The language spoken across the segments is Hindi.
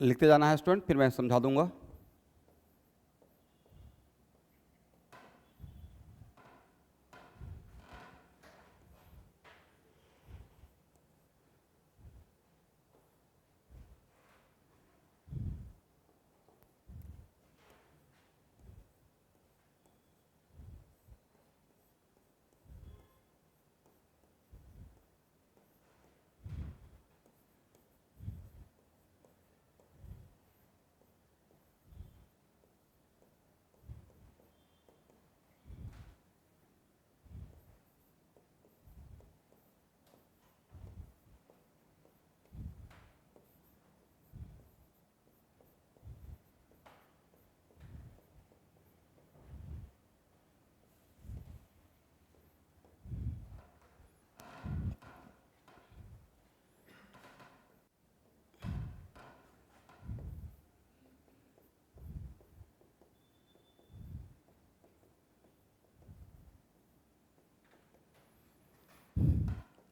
लिखते जाना है स्टूडेंट, फिर मैं समझा दूंगा।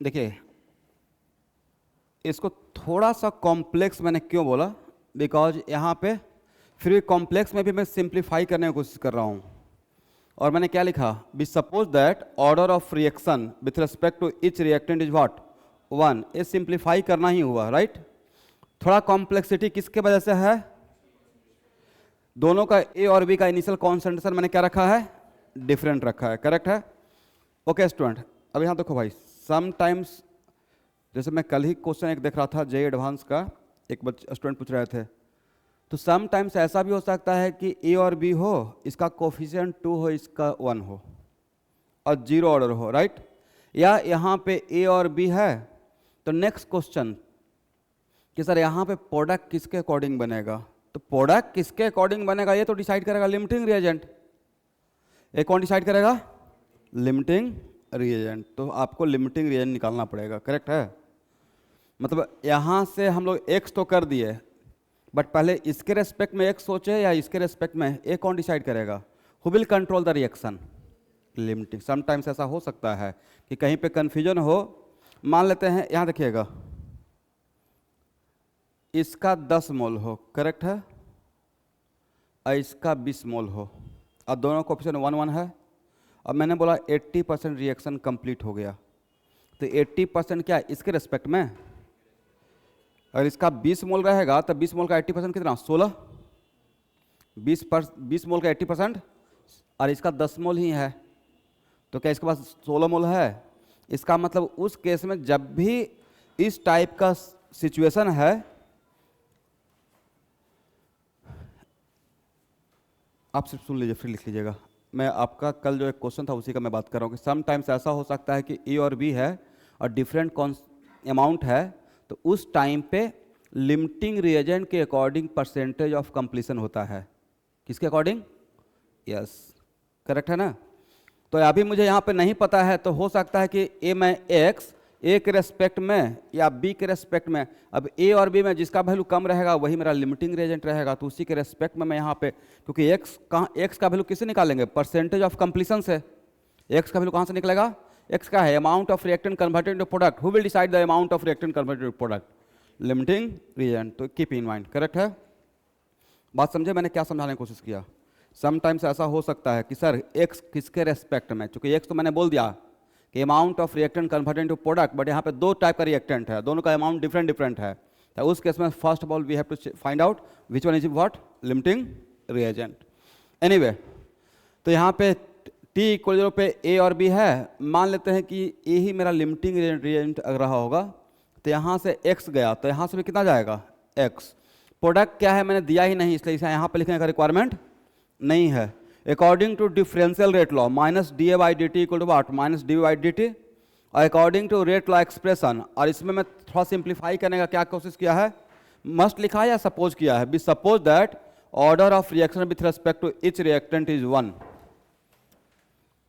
देखिए, इसको थोड़ा सा कॉम्प्लेक्स मैंने क्यों बोला, बिकॉज यहाँ पे फिर कॉम्प्लेक्स में भी मैं सिंप्लीफाई करने की कोशिश कर रहा हूँ। और मैंने क्या लिखा, be suppose that order of reaction with respect to each reactant is what 1। ये सिंप्लीफाई करना ही हुआ, राइट। थोड़ा कॉम्प्लेक्सिटी किसके वजह से है, दोनों का ए और बी का इनिशियल कॉन्सेंट्रेशन मैंने क्या रखा है, डिफरेंट रखा है, करेक्ट है। ओके स्टूडेंट, अब यहाँ देखो भाई, समटाइम्स जैसे मैं कल ही क्वेश्चन एक देख रहा था जेई एडवांस का, एक स्टूडेंट पूछ रहे थे, तो समटाइम्स ऐसा भी हो सकता है कि ए और बी हो, इसका कोफिशिएंट 2 हो, इसका 1 हो और 0 ऑर्डर हो, राइट। या यहाँ पे ए और बी है, तो नेक्स्ट क्वेश्चन कि सर यहाँ पे प्रोडक्ट किसके अकॉर्डिंग बनेगा, तो प्रोडक्ट किसके अकॉर्डिंग बनेगा ये तो डिसाइड करेगा लिमिटिंग रिएजेंट। ये कौन डिसाइड करेगा, लिमिटिंग रिएजेंट। तो आपको लिमिटिंग रिएजेंट निकालना पड़ेगा, करेक्ट है। मतलब यहाँ से हम लोग एक्स तो कर दिए, बट पहले इसके रेस्पेक्ट में एक्स सोचे या इसके रेस्पेक्ट में, ये कौन डिसाइड करेगा, who will control the reaction, limiting. Sometimes ऐसा हो सकता है कि कहीं पे कन्फ्यूजन हो। मान लेते हैं यहाँ देखिएगा, इसका 10 मोल हो, करेक्ट है, और इसका 20 मोल हो, और दोनों कोफिशिएंट 1 1 है। अब मैंने बोला 80% रिएक्शन कंप्लीट हो गया, तो 80% क्या इसके रेस्पेक्ट में, अगर इसका 20 मोल रहेगा तो 20 मोल का 80% कितना, 16। 20 मोल का 80% और इसका 10 मोल ही है, तो क्या इसके पास 16 मोल है। इसका मतलब उस केस में जब भी इस टाइप का सिचुएशन है, आप सिर्फ सुन लीजिए फिर लिख लीजिएगा। मैं आपका कल जो एक क्वेश्चन था उसी का मैं बात कर रहा हूँ कि समटाइम्स ऐसा हो सकता है कि ए और बी है और डिफरेंट अमाउंट है, तो उस टाइम पे लिमिटिंग रिएजेंट के अकॉर्डिंग परसेंटेज ऑफ कंप्लीशन होता है। किसके अकॉर्डिंग, यस, करेक्ट है ना। तो अभी मुझे यहाँ पे नहीं पता है, तो हो सकता है कि ए में एक्स ए के रेस्पेक्ट में या बी के रेस्पेक्ट में, अब ए और बी में जिसका वैल्यू कम रहेगा वही मेरा लिमिटिंग रिएजेंट रहेगा, तो उसी के रेस्पेक्ट में मैं यहाँ पे, क्योंकि एक्स का वैल्यू किससे निकालेंगे, परसेंटेज ऑफ कंप्लीशन से। एक्स का वैल्यू कहाँ से निकलेगा, एक्स का है amount of reactant converted to product, who will decide the amount of reactant converted to product, limiting reagent. तो कीप इन माइंड, करेक्ट है। बात समझे मैंने क्या समझाने की कोशिश किया। समटाइम्स ऐसा हो सकता है कि सर एक्स किसके रेस्पेक्ट में, चूंकि एक्स तो मैंने बोल दिया कि amount of reactant converted to product, but यहाँ पे 2 टाइप का रिएक्टेंट है, दोनों का अमाउंट डिफरेंट डिफरेंट है, तो उस केस में first of all we have to find out which one is what, limiting reagent. Anyway, तो यहाँ पे टी इक्वल 0 पे ए और बी है, मान लेते हैं कि ए ही मेरा लिमिटिंग रिएजेंट अगर रहा होगा, तो यहाँ से एक्स गया, तो यहाँ से भी कितना जाएगा, एक्स। प्रोडक्ट क्या है मैंने दिया ही नहीं, इसलिए इसे यहाँ पे लिखने का रिक्वायरमेंट नहीं है। According to differential rate law minus D A by D T equal to what, minus d by D T, और according to rate law expression. और इसमें मैं थोड़ा सिंप्लीफाई करने का क्या कोशिश किया है, मस्ट लिखा है या सपोज किया है, be suppose that order of reaction with respect to each reactant is 1।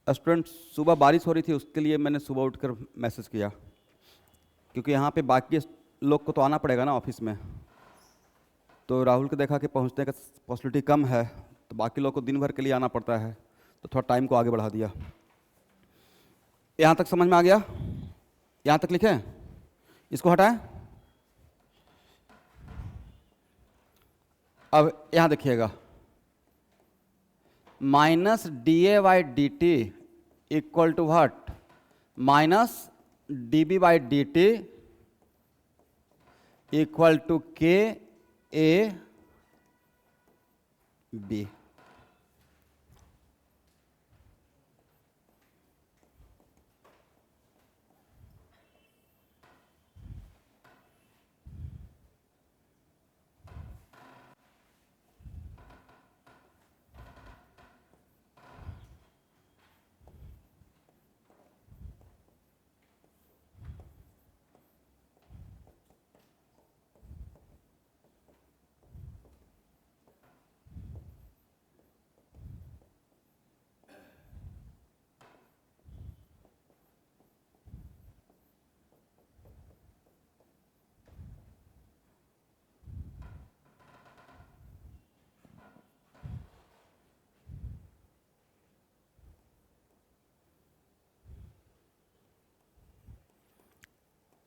Student, सुबह बारिश हो रही थी, उसके लिए मैंने सुबह उठकर मैसेज किया, क्योंकि यहाँ पे बाकी लोग को तो आना पड़ेगा ना ऑफिस में, तो राहुल को देखा कि पहुँचने का पॉसिबिलिटी कम है, तो बाकी लोग को दिन भर के लिए आना पड़ता है, तो थोड़ा टाइम को आगे बढ़ा दिया। यहाँ तक समझ में आ गया, यहाँ तक लिखें, इसको हटाएं। अब यहां देखिएगा, minus D A by D T equal to what, minus D B by D T equal to K A B.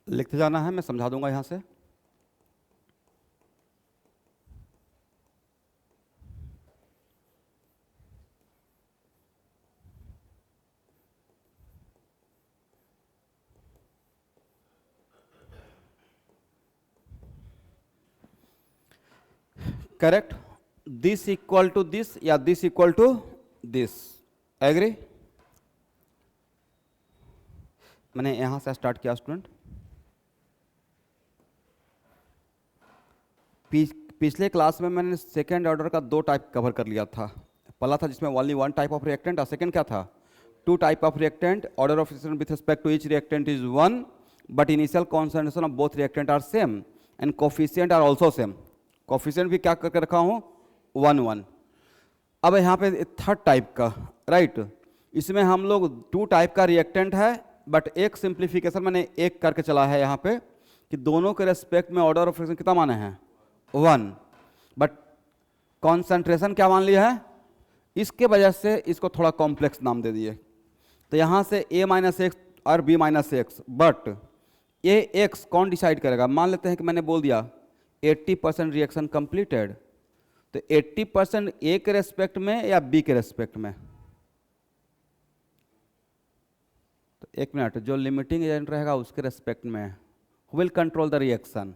लिखते जाना है, मैं समझा दूंगा यहां से। Correct, this equal to this या this equal to this, agree. मैंने यहां से स्टार्ट किया स्टूडेंट। पिछले क्लास में मैंने सेकेंड ऑर्डर का दो टाइप कवर कर लिया था। पहला था जिसमें only one type of reactant, और सेकेंड क्या था, two type of reactant, order of with respect to each reactant is one, but initial concentration of both reactant are same and coefficient are also same. Coefficient भी क्या करके रखा हूँ, 1 1। अब यहाँ पे थर्ड टाइप का, राइट, इसमें हम लोग टू टाइप का रिएक्टेंट है, बट एक सिंप्लीफिकेशन मैंने एक करके चला है यहाँ पे कि दोनों के रेस्पेक्ट में ऑर्डर ऑफ रिएक्शन कितना माने हैं, 1, बट कॉन्सेंट्रेशन क्या मान लिया है, इसके वजह से इसको थोड़ा कॉम्प्लेक्स नाम दे दिए। तो यहाँ से a माइनस एक्स और b minus x, but A x कौन डिसाइड करेगा। मान लेते हैं कि मैंने बोल दिया 80% रिएक्शन कंप्लीटेड, तो 80% ए के रेस्पेक्ट में या बी के रेस्पेक्ट में। तो एक मिनट, जो लिमिटिंग एजेंट रहेगा उसके रेस्पेक्ट में will control the reaction.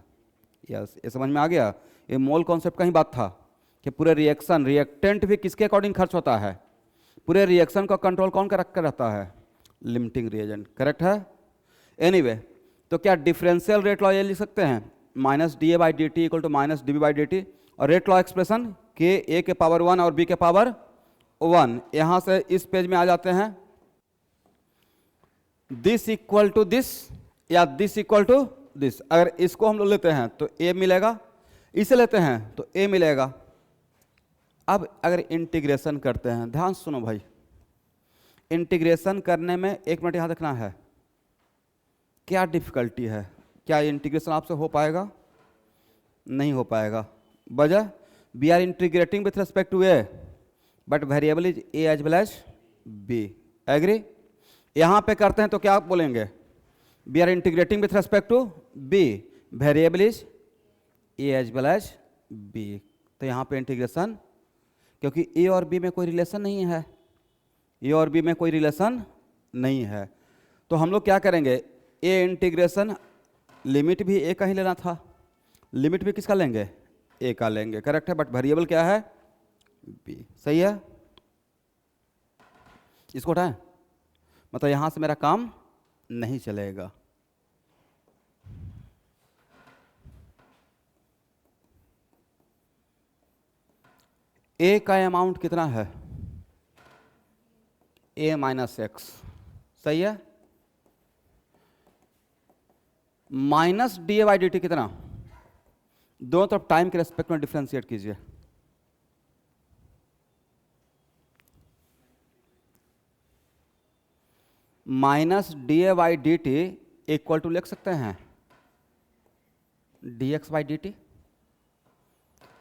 Yes, ये समझ में आ गया। ये मोल कॉन्सेप्ट का ही बात था कि पूरे रिएक्शन, रिएक्टेंट भी किसके अकॉर्डिंग खर्च होता है, पूरे रिएक्शन का कंट्रोल कौन कर रहता है, लिमिटिंग रिएजेंट। करेक्ट है। एनीवे, तो क्या डिफरेंशियल रेट लॉ ये लिख सकते हैं, minus D A by D T equal to minus D B by D T, और रेट लॉ एक्सप्रेशन के ए के पावर 1 और बी के पावर 1। यहां से इस पेज में आ जाते हैं, दिस इक्वल टू दिस या दिस इक्वल टू दिस। अगर इसको हम लोग लेते हैं तो ए मिलेगा, इसे लेते हैं तो ए मिलेगा। अब अगर इंटीग्रेशन करते हैं, ध्यान सुनो भाई, इंटीग्रेशन करने में एक मिनट यहां देखना है, क्या डिफिकल्टी है, क्या इंटीग्रेशन आपसे हो पाएगा, नहीं हो पाएगा। वजह, we are integrating with respect to A, but variable is A as well as B, agree. यहां पे करते हैं तो क्या आप बोलेंगे, we are integrating with respect to B, variable is A as well as B. तो यहां पे इंटीग्रेशन, क्योंकि ए और बी में कोई रिलेशन नहीं है, ए और बी में कोई रिलेशन नहीं है, तो हम लोग क्या करेंगे, ए इंटीग्रेशन, लिमिट भी ए का ही लेना था, लिमिट भी किसका लेंगे, ए का लेंगे। करेक्ट है, बट वेरिएबल क्या है, बी। सही है, इसको उठाएं, मतलब यहां से मेरा काम नहीं चलेगा। ए का अमाउंट कितना है, ए माइनस एक्स, सही है। Minus D A by D t कितना, दोनों तरफ टाइम के रेस्पेक्ट में डिफ्रेंशिएट कीजिए। Minus D A by D T equal to लिख सकते हैं D x by D t.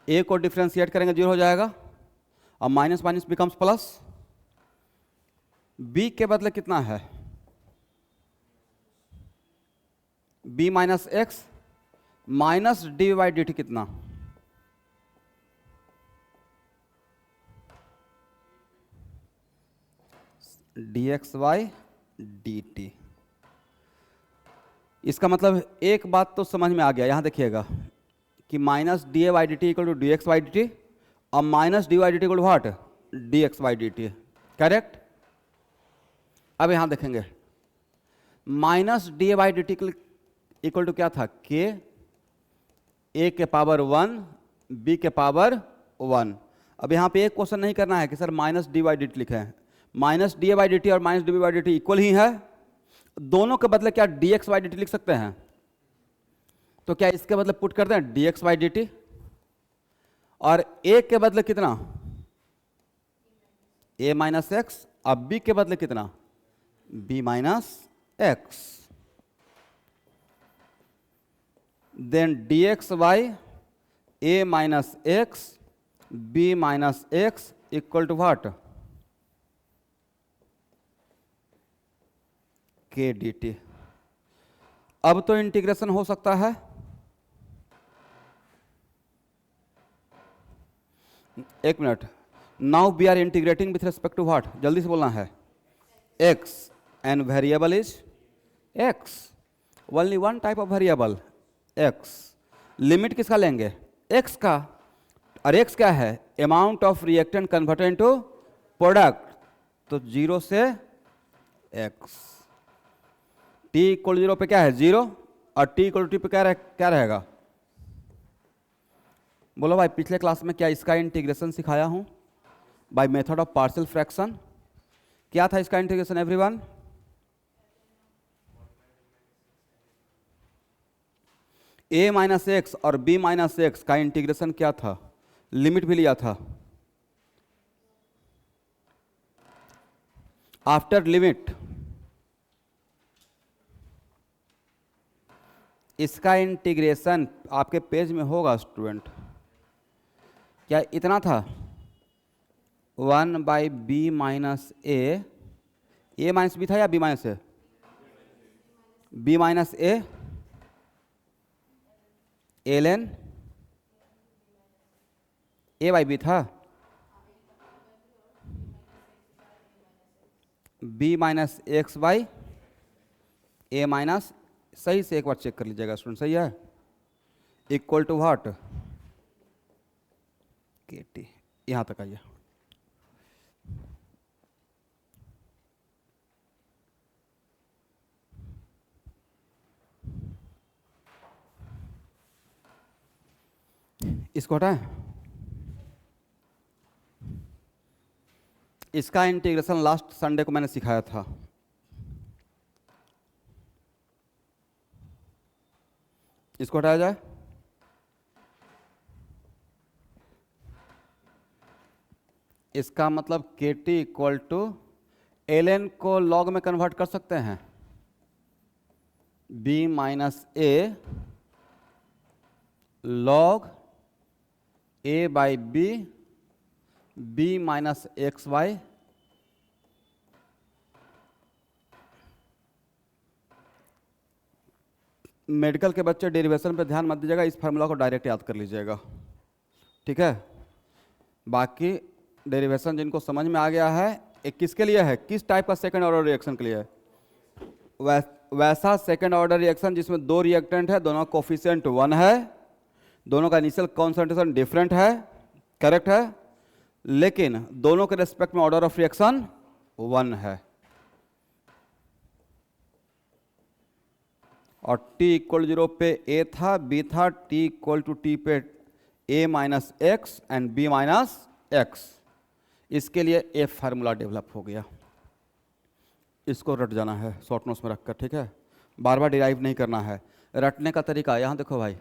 A को डिफ्रेंशिएट करेंगे 0 हो जाएगा, और minus minus becomes plus. B के बदले कितना है, b minus x, minus d by D t कितना, dxy dt। इसका मतलब एक बात तो समझ में आ गया, यहां देखिएगा कि minus D a y D T equal to d x Y D T और minus d y D T equal to what, d x Y D t, correct. अब यहां देखेंगे minus D a y D T equal to क्या था, के ए के पावर 1 बी के पावर 1। अब यहां पे एक क्वेश्चन नहीं करना है कि sir minus d y D t लिखे हैं, minus D a y D T और minus D b y D T equal ही है, दोनों के बदले क्या d x Y D t लिख सकते हैं, तो क्या इसके बदले पुट करते हैं D x Y D T और ए के बदले कितना, ए माइनस एक्स, अब बी के बदले कितना, B minus X, then D x by A minus X B minus X equal to what, K D T. अब तो इंटीग्रेशन हो सकता है, एक minute, now we are integrating with respect to what, जल्दी से बोलना है, x and variable is x, only one type of variable x। Limit किसका लेंगे, x का, और x क्या है, amount of reactant converted into product, तो 0 से x, t इक्वल 0 पे क्या है 0 और t इक्वल टू t पे क्या रहेगा, बोलो भाई पिछले क्लास में क्या इसका इंटीग्रेशन सिखाया हूं by method of partial fraction, क्या था इसका integration everyone, a minus x और b माइनस एक्स का इंटीग्रेशन क्या था, लिमिट भी लिया था, आफ्टर लिमिट इसका इंटीग्रेशन आपके पेज में होगा स्टूडेंट, क्या इतना था 1 by B minus a minus b था या b minus a, b minus l n a by b था, b minus x by A minus, सही से एक बार चेक कर लीजिएगा स्टूडेंट, सही है, इक्वल टू व्हाट, के टी। यहां तक आइए, इसको हटाएं, इसका इंटीग्रेशन लास्ट संडे को मैंने सिखाया था, इसको हटाया जाए, इसका मतलब K T equal to L N को लॉग में कन्वर्ट कर सकते हैं, B minus A log A by B, B minus X by, medical के बच्चे डेरिवेशन पे ध्यान मत दीजिएगा, इस फार्मूला को डायरेक्ट याद कर लीजिएगा, ठीक है। बाकी डेरिवेशन जिनको समझ में आ गया है, एक किसके लिए है, किस टाइप का सेकंड ऑर्डर रिएक्शन के लिए है, वैसा सेकंड ऑर्डर रिएक्शन जिसमें दो रिएक्टेंट है, दोनों कोफिशिएंट 1 है, दोनों का इनिशियल कॉन्सेंट्रेशन डिफरेंट है, करेक्ट है, लेकिन दोनों के रेस्पेक्ट में ऑर्डर ऑफ रिएक्शन 1 है, और t इक्वल 0 पे a था b था, t इक्वल टू t पे a minus x and b minus x, इसके लिए a फार्मूला डेवलप हो गया, इसको रट जाना है शॉर्ट नोट्स में रखकर, ठीक है, बार बार डिराइव नहीं करना है। रटने का तरीका यहाँ देखो भाई,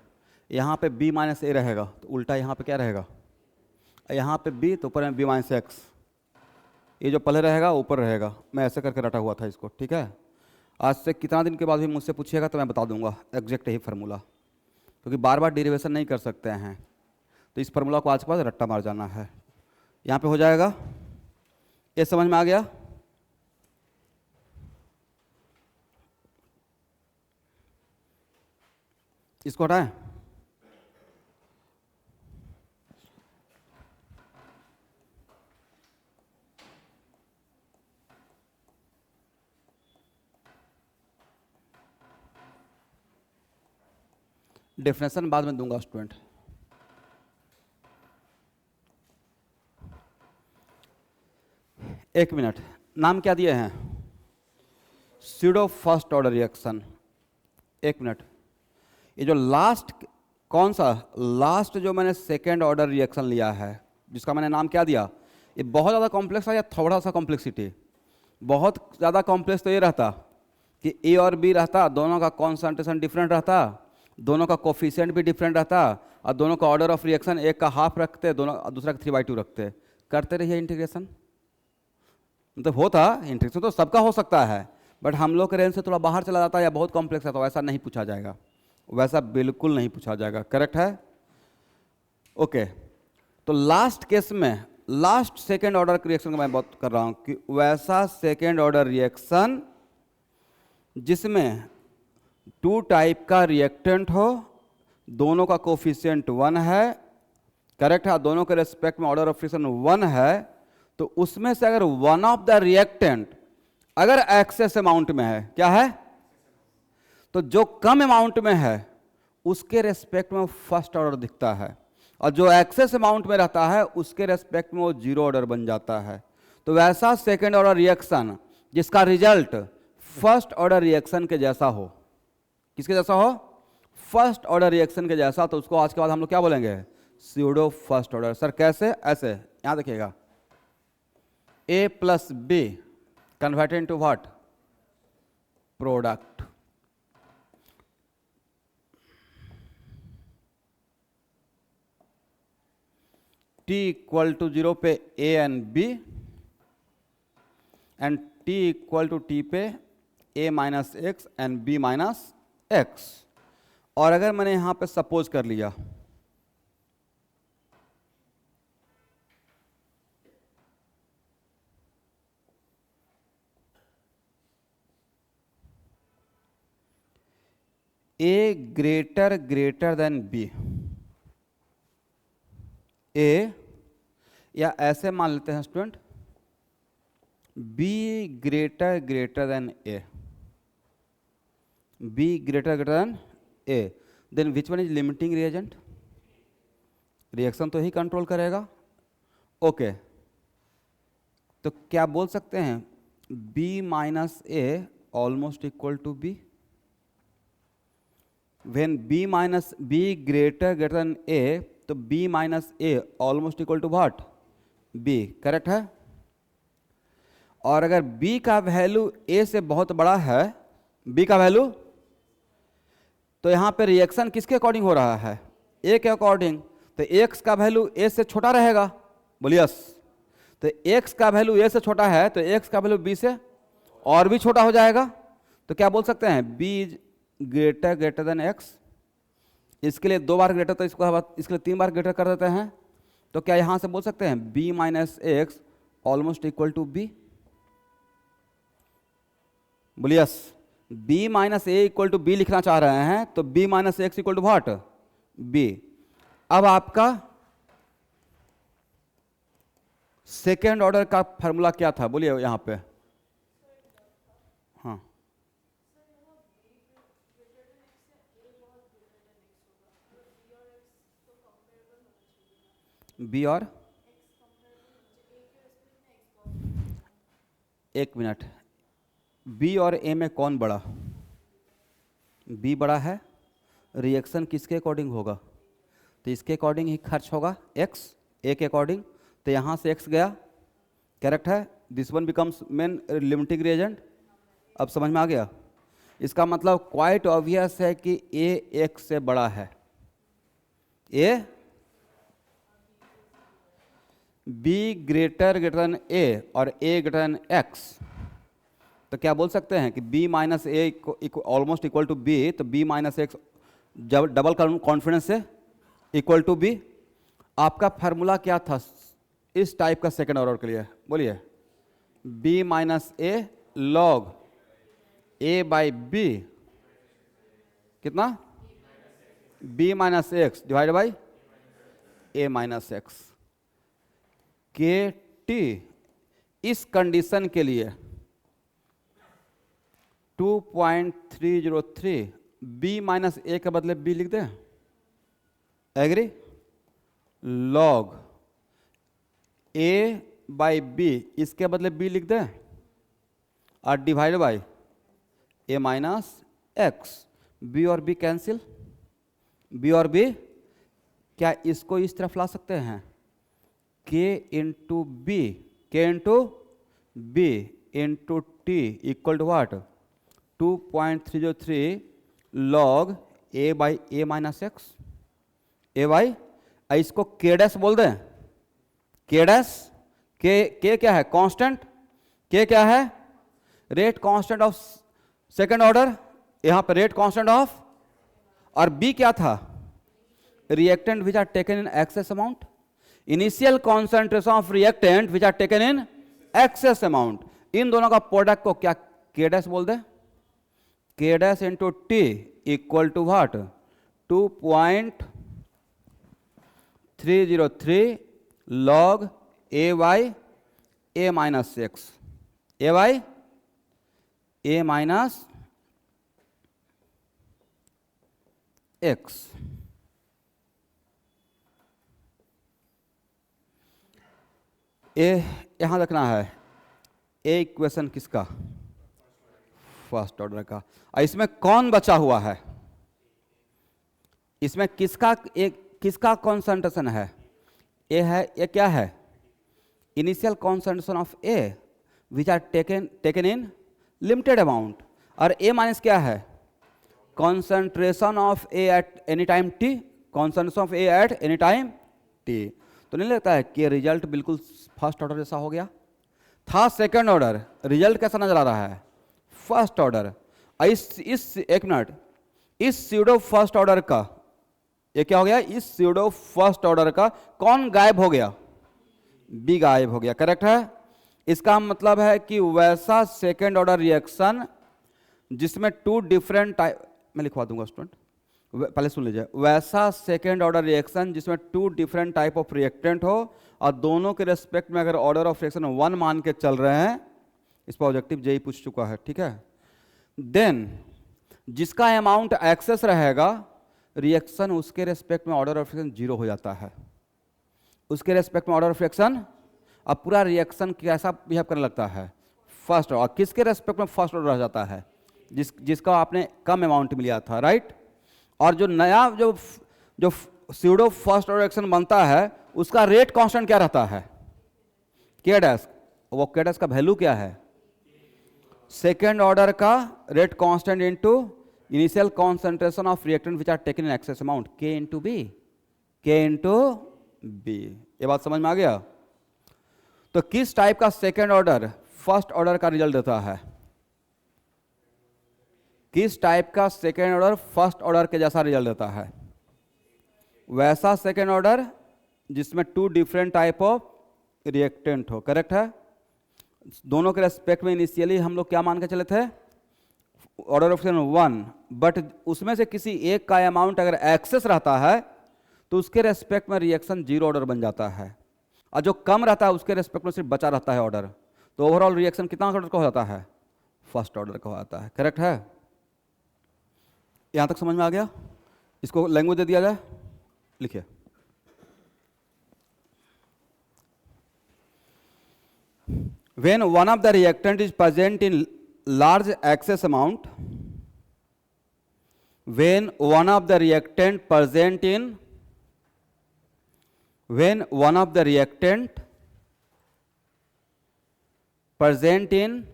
यहाँ पे b माइनस ए रहेगा तो उल्टा यहाँ पे क्या रहेगा, यहाँ पे b तो ऊपर में b माइनस एक्स, ये जो पहले रहेगा ऊपर रहेगा, मैं ऐसे करके रटा हुआ था इसको, ठीक है। आज से कितना दिन के बाद भी मुझसे पूछिएगा तो मैं बता दूंगा एग्जैक्ट यही फार्मूला, क्योंकि बार बार डेरिवेशन नहीं कर सकते हैं, तो इस फार्मूला को आज के बाद रट्टा मार जाना है। यहाँ पे हो जाएगा, ये समझ में आ गया, इसको हटाएं, डेफिनेशन बाद में दूंगा स्टूडेंट। एक मिनट, नाम क्या दिए हैं? Pseudo first order reaction. एक मिनट, ये जो लास्ट, कौन सा लास्ट जो मैंने सेकेंड ऑर्डर रिएक्शन लिया है, जिसका मैंने नाम क्या दिया, ये बहुत ज़्यादा कॉम्प्लेक्स है या थोड़ा सा कॉम्प्लेक्सिटी? बहुत ज़्यादा कॉम्प्लेक्स तो ये रहता कि ए और बी रहता, दोनों का कॉन्सेंट्रेशन डिफरेंट रहता, दोनों का कोफिशिएंट भी डिफरेंट रहता, और दोनों का ऑर्डर ऑफ रिएक्शन एक का हाफ रखते, दोनों दूसरा का 3/2 रखते, करते रहिए इंटीग्रेशन। मतलब होता इंटीग्रेशन तो सबका हो सकता है, बट हम लोग के रेंज से थोड़ा बाहर चला जाता है या बहुत कॉम्प्लेक्स है, तो वैसा नहीं पूछा जाएगा, वैसा बिल्कुल नहीं पूछा जाएगा। करेक्ट है? ओके। तो लास्ट केस में, लास्ट सेकेंड ऑर्डर रिएक्शन का मैं बात कर रहा हूं कि वैसा सेकेंड ऑर्डर रिएक्शन जिसमें 2 टाइप का रिएक्टेंट हो, दोनों का कोफिशिएंट 1 है, करेक्ट है, दोनों के रेस्पेक्ट में ऑर्डर ऑफ रिएक्शन 1 है, तो उसमें से अगर वन ऑफ द रिएक्टेंट अगर एक्सेस अमाउंट में है, क्या है, तो जो कम अमाउंट में है उसके रेस्पेक्ट में फर्स्ट ऑर्डर दिखता है, और जो एक्सेस अमाउंट में रहता है उसके रेस्पेक्ट में वो 0 ऑर्डर बन जाता है। तो वैसा सेकेंड ऑर्डर रिएक्शन जिसका रिजल्ट फर्स्ट ऑर्डर रिएक्शन के जैसा हो, किसके जैसा हो, फर्स्ट ऑर्डर रिएक्शन के जैसा, तो उसको आज के बाद हम लोग क्या बोलेंगे, स्यूडो फर्स्ट ऑर्डर। सर कैसे? ऐसे, यहां देखिएगा, A plus B converted into what? Product. T equal to 0 पे A and B, and T equal to T पे A minus X and B minus X। और अगर मैंने यहां पे सपोज कर लिया A greater than B, A, या ऐसे मान लेते हैं student, B greater than A, B greater than A, then which one is limiting reagent? Reaction तो ही कंट्रोल करेगा। ओके, तो क्या बोल सकते हैं, B minus A almost equal to B, when B minus B greater than A, तो B minus A almost equal to what? B, correct है। और अगर B का वैल्यू A से बहुत बड़ा है, B का वैल्यू, तो यहां पे रिएक्शन किसके अकॉर्डिंग हो रहा है, A के अकॉर्डिंग, तो X का वैल्यू A से छोटा रहेगा, बोलिए यस। तो X का वैल्यू A से छोटा है तो X का वैल्यू B से और भी छोटा हो जाएगा, तो क्या बोल सकते हैं, B is greater than X। इसके लिए 2 बार ग्रेटर, तो इसके लिए 3 बार ग्रेटर कर देते हैं, तो क्या यहां से बोल सकते हैं B minus X almost equal to B, बोलिए yes. B minus A equal to B लिखना चाह रहे हैं, तो B minus X equal to what, B। अब आपका सेकेंड ऑर्डर का फॉर्मूला क्या था, बोलिए यहां पे। हाँ, B और, एक मिनट, B और A में कौन बड़ा, B बड़ा है, रिएक्शन किसके अकॉर्डिंग होगा, तो इसके अकॉर्डिंग ही खर्च होगा X, A के अकॉर्डिंग, तो यहाँ से X गया, करेक्ट है, this one becomes main limiting reagent. अब समझ में आ गया, इसका मतलब क्वाइट ऑब्वियस है कि A X से बड़ा है, A B greater than A और A ग्रेटर देन X, तो क्या बोल सकते हैं कि B minus A almost equal to B, तो B माइनस एक्स जब डबल कॉन्फिडेंस से इक्वल टू B। आपका फार्मूला क्या था इस टाइप का सेकेंड ऑर्डर के लिए, बोलिए, B minus A log A by B, कितना, B minus x divide by A minus x, k T. इस कंडीशन के लिए 2.303, B माइनस ए के बदले B लिख दें, agree, log A by B, इसके बदले बी लिख दें और divide by A minus X, B और बी कैंसिल, बी और बी, क्या इसको इस तरफ ला सकते हैं, K into B, K into B into T equal to what 2.303 log A by A minus x, A by, इसको के डैश बोल दें, के डैश, के क्या है, कांस्टेंट, के क्या है, rate constant of second order, यहां पर रेट कांस्टेंट ऑफ, और बी क्या था, reactant which are taken in excess amount, initial concentration of reactant which are taken in excess amount, इन दोनों का प्रोडक्ट को क्या के डैश बोल दे, k dash into T equal to what 2.303 log A by A minus x, A by A minus x. A यहां रखना है, ए इक्वेशन किसका, फर्स्ट ऑर्डर का, और इसमें कौन बचा हुआ है, इसमें किसका कॉन्सेंट्रेशन है, ए है, ये क्या है, initial concentration of A which are taken in limited amount, और ए माइनस क्या है, concentration of A at any time T, concentration of A at any time T. तो नहीं लगता है कि रिजल्ट बिल्कुल फर्स्ट ऑर्डर जैसा हो गया, था सेकंड ऑर्डर, रिजल्ट कैसा नजर आ रहा है, फर्स्ट ऑर्डर। इस एक मिनट, इस स्यूडो फर्स्ट ऑर्डर का, ये क्या हो गया, इस स्यूडो फर्स्ट ऑर्डर का कौन गायब हो गया, बी गायब हो गया, करेक्ट है। इसका मतलब है कि वैसा सेकेंड ऑर्डर रिएक्शन जिसमें टू डिफरेंट टाइप, मैं लिखवा दूंगा स्टूडेंट, पहले सुन लीजिए, वैसा सेकेंड ऑर्डर रिएक्शन जिसमें two different type of reactant हो और दोनों के रेस्पेक्ट में अगर ऑर्डर ऑफ रिएक्शन 1 मान के चल रहे हैं, इस पर ऑब्जेक्टिव जेई पूछ चुका है, ठीक है। देन जिसका अमाउंट एक्सेस रहेगा, रिएक्शन उसके रेस्पेक्ट में ऑर्डर ऑफ रिएक्शन 0 हो जाता है, उसके रेस्पेक्ट में ऑर्डर ऑफ रिएक्शन, अब पूरा रिएक्शन कैसा बिहेव करने लगता है, फर्स्ट ऑर्डर। और किसके रेस्पेक्ट में फर्स्ट ऑर्डर रह जाता है, जिसका आपने कम अमाउंट में लिया था, राइट। और जो नया जो स्यूडो फर्स्ट ऑर्डर रिएक्शन बनता है उसका रेट कांस्टेंट क्या रहता है, के डैश, वो के डैश का वैल्यू क्या है, सेकेंड ऑर्डर का rate constant into initial concentration of reactant which are taken in excess amount, K into B, K into B. ये बात समझ में आ गया। तो किस टाइप का सेकेंड ऑर्डर फर्स्ट ऑर्डर का रिजल्ट देता है, किस टाइप का सेकेंड ऑर्डर फर्स्ट ऑर्डर के जैसा रिजल्ट देता है, वैसा सेकेंड ऑर्डर जिसमें two different type of reactant हो, करेक्ट है। दोनों के रेस्पेक्ट में इनिशियली हम लोग क्या मान के चले थे, ऑर्डर ऑफ 1, बट उसमें से किसी एक का अमाउंट अगर एक्सेस रहता है तो उसके रेस्पेक्ट में रिएक्शन 0 ऑर्डर बन जाता है, और जो कम रहता है उसके रेस्पेक्ट में सिर्फ बचा रहता है ऑर्डर, तो ओवरऑल रिएक्शन कितना ऑर्डर का हो जाता है, फर्स्ट ऑर्डर का हो जाता है, करेक्ट है। यहां तक समझ में आ गया। इसको लैंग्वेज दे दिया जाए, लिखिए, when one of the reactant is present in large excess amount, when one of the reactant present in, when one of the reactant present in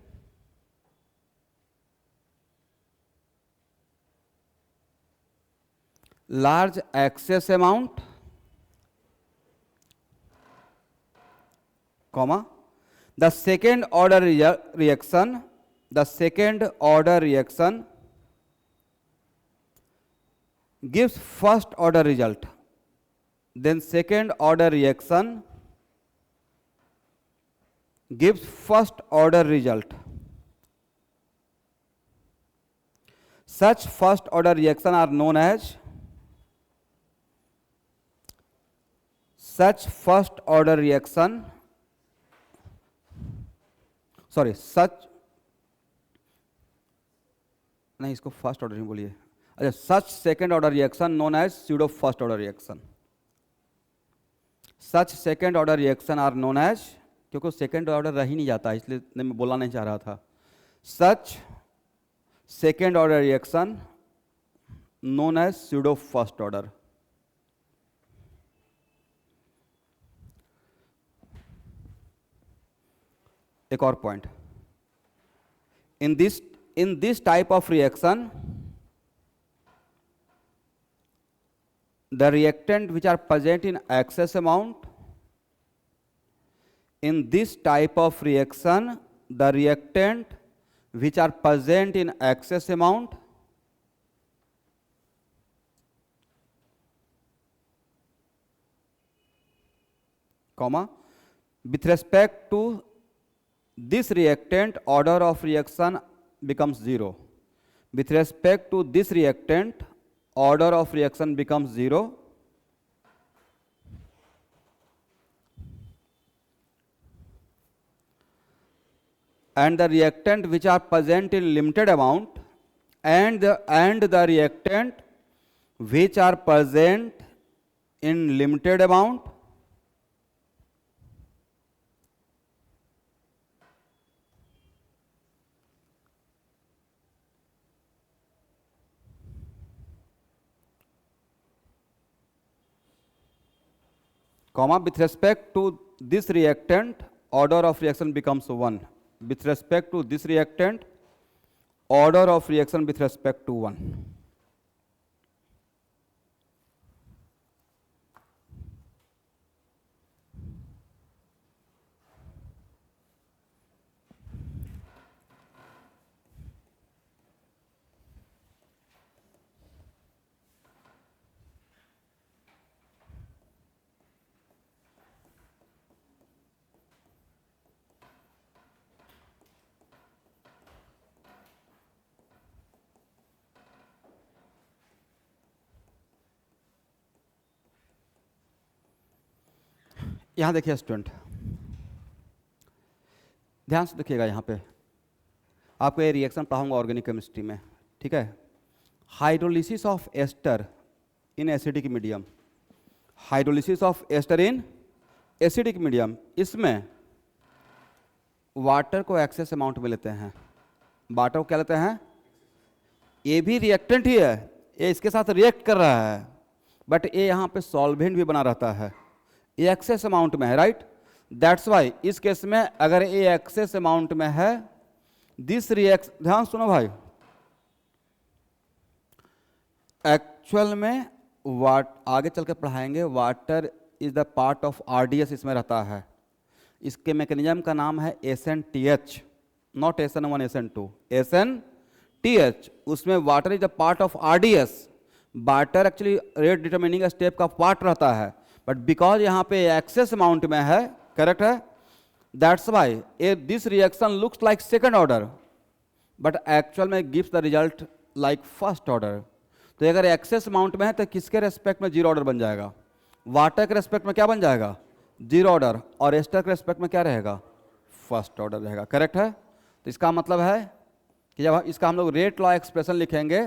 large excess amount, comma, the second order reaction, the second order reaction gives first order result, then second order reaction gives first order result. Such first order reaction are known as, such first order reaction, sorry such नहीं, इसको फर्स्ट ऑर्डर नहीं बोलिए, अच्छा, such second order reaction known as pseudo first order reaction. Such second order reaction are known as, क्योंकि सेकेंड ऑर्डर रह ही नहीं जाता इसलिए मैं बोलना नहीं चाह रहा था, such second order reaction known as pseudo first order. एक और point, in this type of reaction the reactant which are present in excess amount, in this type of reaction the reactant which are present in excess amount comma with respect to this reactant order of reaction becomes 0. With respect to this reactant order of reaction becomes 0. And the reactant which are present in limited amount and the reactant which are present in limited amount comma with respect to this reactant order of reaction becomes 1. With respect to this reactant order of reaction with respect to 1. यहाँ देखिए स्टूडेंट, ध्यान से देखिएगा, यहाँ पे आपको ये रिएक्शन पढ़ाऊंगा ऑर्गेनिक केमिस्ट्री में, ठीक है। Hydrolysis of ester in acidic medium, hydrolysis of ester in acidic medium, इसमें वाटर को एक्सेस अमाउंट में लेते हैं। वाटर को क्या लेते हैं? ये भी रिएक्टेंट ही है, ये इसके साथ रिएक्ट कर रहा है, बट ये यहाँ पे सॉल्वेंट भी बना रहता है, ये एक्सेस अमाउंट में है, राइट। दैट्स वाई इस केस में अगर ये एक्सेस अमाउंट में है, दिस रिएक्ट, ध्यान सुनो भाई, एक्चुअल में आगे चल के पढ़ाएंगे, water is the part of RDS इसमें रहता है। इसके मैकेनिज्म का नाम है SN-TH, not SN1 SN2, SN-TH। उसमें water is the part of RDS, water actually rate determining step का पार्ट रहता है, बट बिकॉज यहाँ पे एक्सेस अमाउंट में है, करेक्ट है, that's why this reaction looks like second order but actual में gives the result like first order. तो अगर एक्सेस अमाउंट में है तो किसके रेस्पेक्ट में जीरो ऑर्डर बन जाएगा? वाटर के रेस्पेक्ट में क्या बन जाएगा? जीरो ऑर्डर, और एस्टर के रेस्पेक्ट में क्या रहेगा? फर्स्ट ऑर्डर रहेगा, करेक्ट है। तो इसका मतलब है कि जब इसका हम लोग रेट लॉ एक्सप्रेशन लिखेंगे,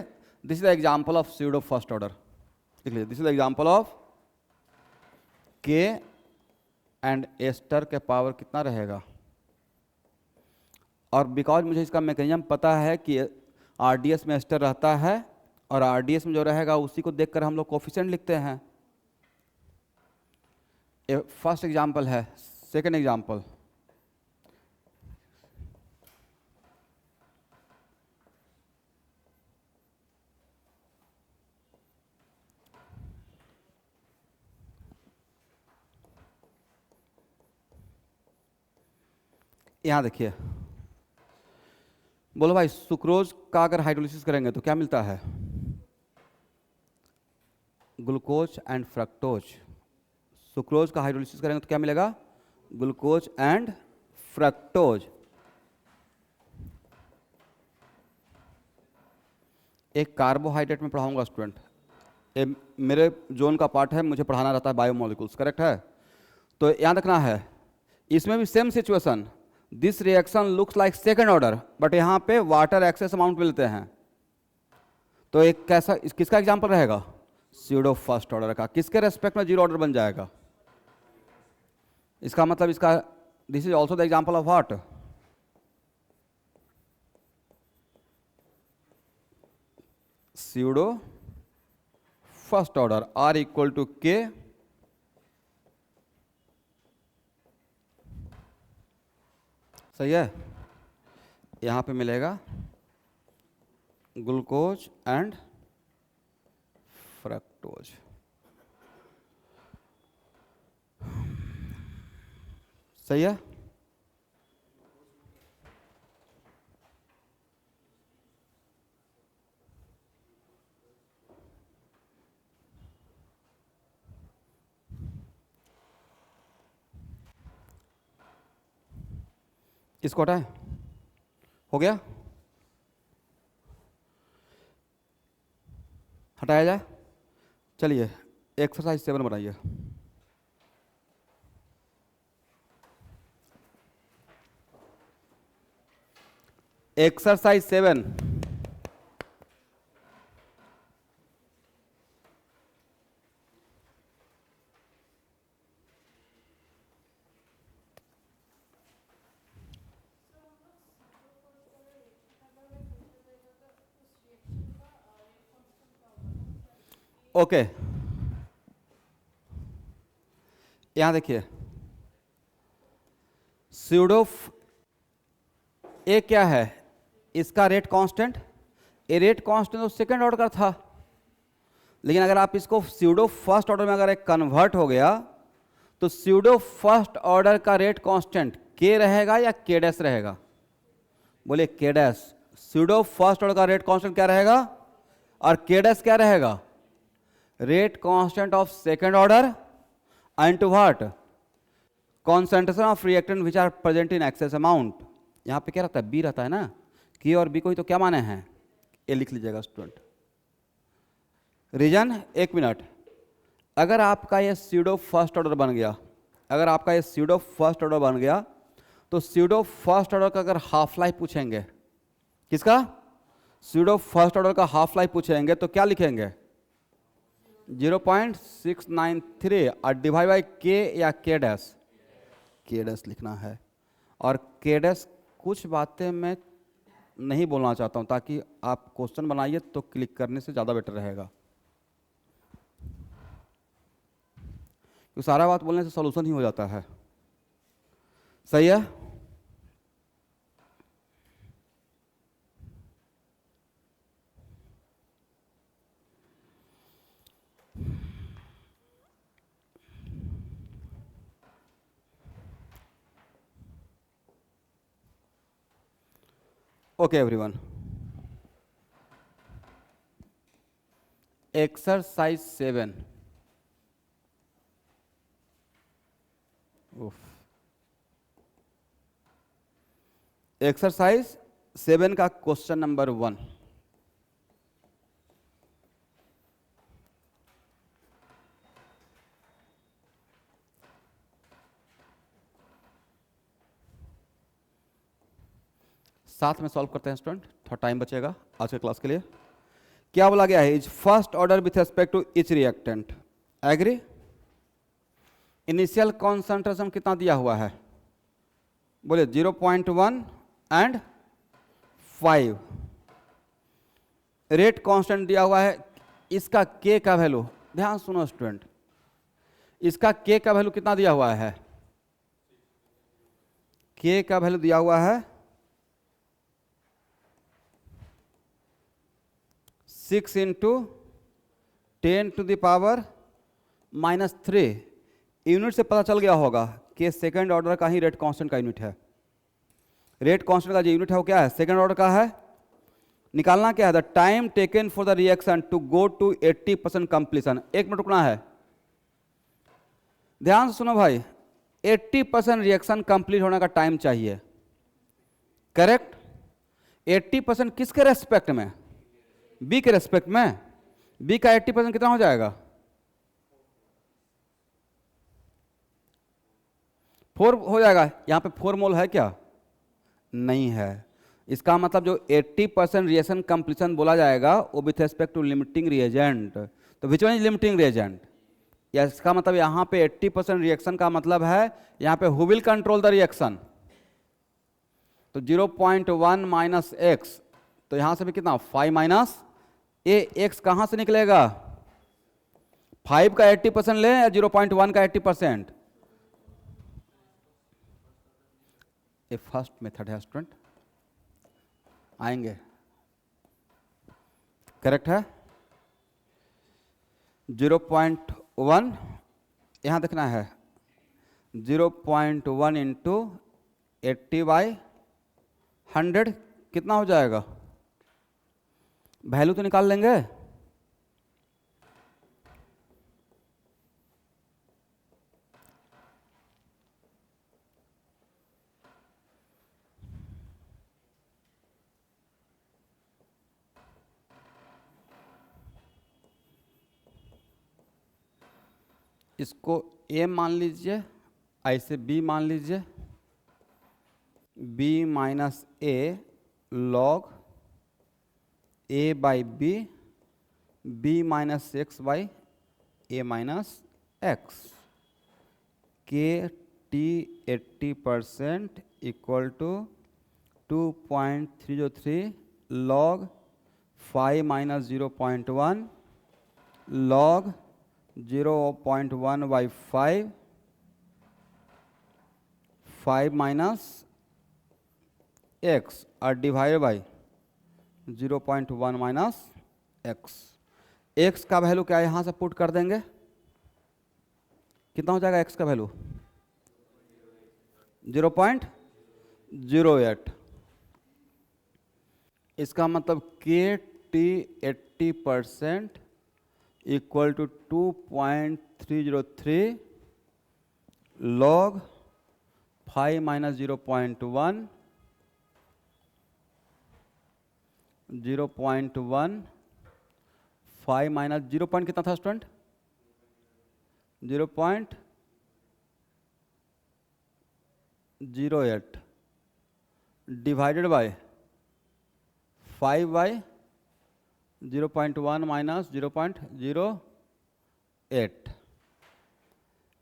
this is the example of pseudo first order, लिख लीजिए, this is the example of के एंड एस्टर के पावर कितना रहेगा। और बिकॉज मुझे इसका मैकेनिज्म पता है कि आरडीएस में एस्टर रहता है, और आरडीएस में जो रहेगा उसी को देखकर हम लोग कोफिशिएंट लिखते हैं। फर्स्ट एग्जाम्पल है, सेकेंड एग्जाम्पल, यहाँ देखिए, बोलो भाई, सुक्रोज का अगर हाइड्रोलिसिस करेंगे तो क्या मिलता है? Glucose and fructose. सुक्रोज का हाइड्रोलिसिस करेंगे तो क्या मिलेगा? Glucose and fructose. एक कार्बोहाइड्रेट में पढ़ाऊंगा स्टूडेंट, ये मेरे जोन का पार्ट है, मुझे पढ़ाना रहता है बायोमोलिकुल्स, करेक्ट है। तो याद रखना है, इसमें भी same situation, this reaction looks like second order but यहाँ पे वाटर एक्सेस अमाउंट मिलते हैं। तो एक कैसा, किसका एग्जांपल रहेगा? स्यूडो फर्स्ट ऑर्डर का। किसके रेस्पेक्ट में जीरो ऑर्डर बन जाएगा? इसका मतलब इसका this is also the example of what, pseudo first order R equal to K सही है। यहां पे मिलेगा ग्लूकोज एंड फ्रक्टोज। सही है। इसको हटाए, हो गया, हटाया जाए। चलिए एक्सरसाइज 7 बनाइए। एक्सरसाइज 7, ओके यहां देखिए स्यूडो ए क्या है, इसका rate constant, a rate constant तो सेकंड ऑर्डर का था, लेकिन अगर आप इसको स्यूडो फर्स्ट ऑर्डर में अगर एक कन्वर्ट हो गया तो स्यूडो फर्स्ट ऑर्डर का रेट कांस्टेंट के रहेगा या के डैश रहेगा, बोले K dash. Pseudo first order का रेट कांस्टेंट क्या रहेगा और के डैश क्या रहेगा, rate constant of second order and to what, concentration of reactant which are present in excess amount. यहां पे क्या रहता है, बी रहता है ना, के और बी को ही तो क्या माने हैं, ए लिख लीजिएगा स्टूडेंट। रीजन, एक मिनट, अगर आपका ये स्यूडो फर्स्ट ऑर्डर बन गया, अगर आपका ये स्यूडो फर्स्ट ऑर्डर बन गया तो स्यूडो फर्स्ट ऑर्डर का अगर हाफ लाइफ पूछेंगे, किसका, स्यूडो फर्स्ट ऑर्डर का हाफ लाइफ पूछेंगे तो क्या लिखेंगे 0.693 और डिवाइड बाई के या के डैश, के डैश लिखना है। और के डैश कुछ बातें मैं नहीं बोलना चाहता हूं ताकि आप क्वेश्चन बनाइए तो क्लिक करने से ज़्यादा बेटर रहेगा, तो सारा बात बोलने से सॉल्यूशन ही हो जाता है। सही है। Okay everyone, exercise 7, एक्सरसाइज 7 का क्वेश्चन नंबर 1, साथ में सॉल्व करते हैं स्टूडेंट, थोड़ा टाइम बचेगा आज के क्लास के लिए। क्या बोला गया है, is first order with respect to each reactant, agree. Initial concentration कितना दिया हुआ है, बोले 0.1 एंड 5, रेट कांस्टेंट दिया हुआ है, इसका के का वैल्यू, ध्यान सुनो स्टूडेंट, इसका के का वैल्यू कितना दिया हुआ है, के का वैल्यू दिया हुआ है 6 into 10 to the power -3। Unit से पता चल गया होगा कि सेकंड ऑर्डर का ही रेट कांस्टेंट का यूनिट है। रेट कांस्टेंट का जो यूनिट है वो क्या है, सेकंड ऑर्डर का है। निकालना क्या है, the time taken for the reaction to go to 80% completion. 1 minute रुकना है, ध्यान से सुनो भाई, 80% रिएक्शन कंप्लीट होने का टाइम चाहिए, करेक्ट। 80% किसके रेस्पेक्ट में, बी के रेस्पेक्ट में। बी का 80% कितना हो जाएगा, 4 हो जाएगा। यहां पे 4 मोल है क्या, नहीं है। इसका मतलब जो 80% रिएक्शन कंप्लीशन बोला जाएगा वो with respect to limiting reagent. तो which one is limiting reagent, या इसका मतलब यहाँ पे 80% रिएक्शन का मतलब है यहाँ पे who will control the reaction, तो 0.1 माइनस एक्स, तो यहाँ से भी कितना 5 माइनस ए, एक्स कहाँ से निकलेगा, 5 का 80% ले या 0.1 का 80%, ये फर्स्ट मेथड है स्टूडेंट, आएंगे करेक्ट है। 0.1 यहाँ देखना है 0.1 इंटू 80/100 कितना हो जाएगा, वैल्यू तो निकाल लेंगे, इसको a मान लीजिए, ऐसे b मान लीजिए, b minus A log a by B, b minus x by A minus x, k T 80% equal to 2.303 log 5 minus 0.1 log 0.1 by 5 minus x और divide by 0.1 minus x, x का वैल्यू क्या यहाँ से पुट कर देंगे, कितना हो जाएगा एक्स का वैल्यू 0.08, इसका मतलब K T 80% equal to 2.303 log 5 minus 0.1 0.1 5 minus 0 point कितना था student 0.08 divided by 5 by 0.1 minus 0.08,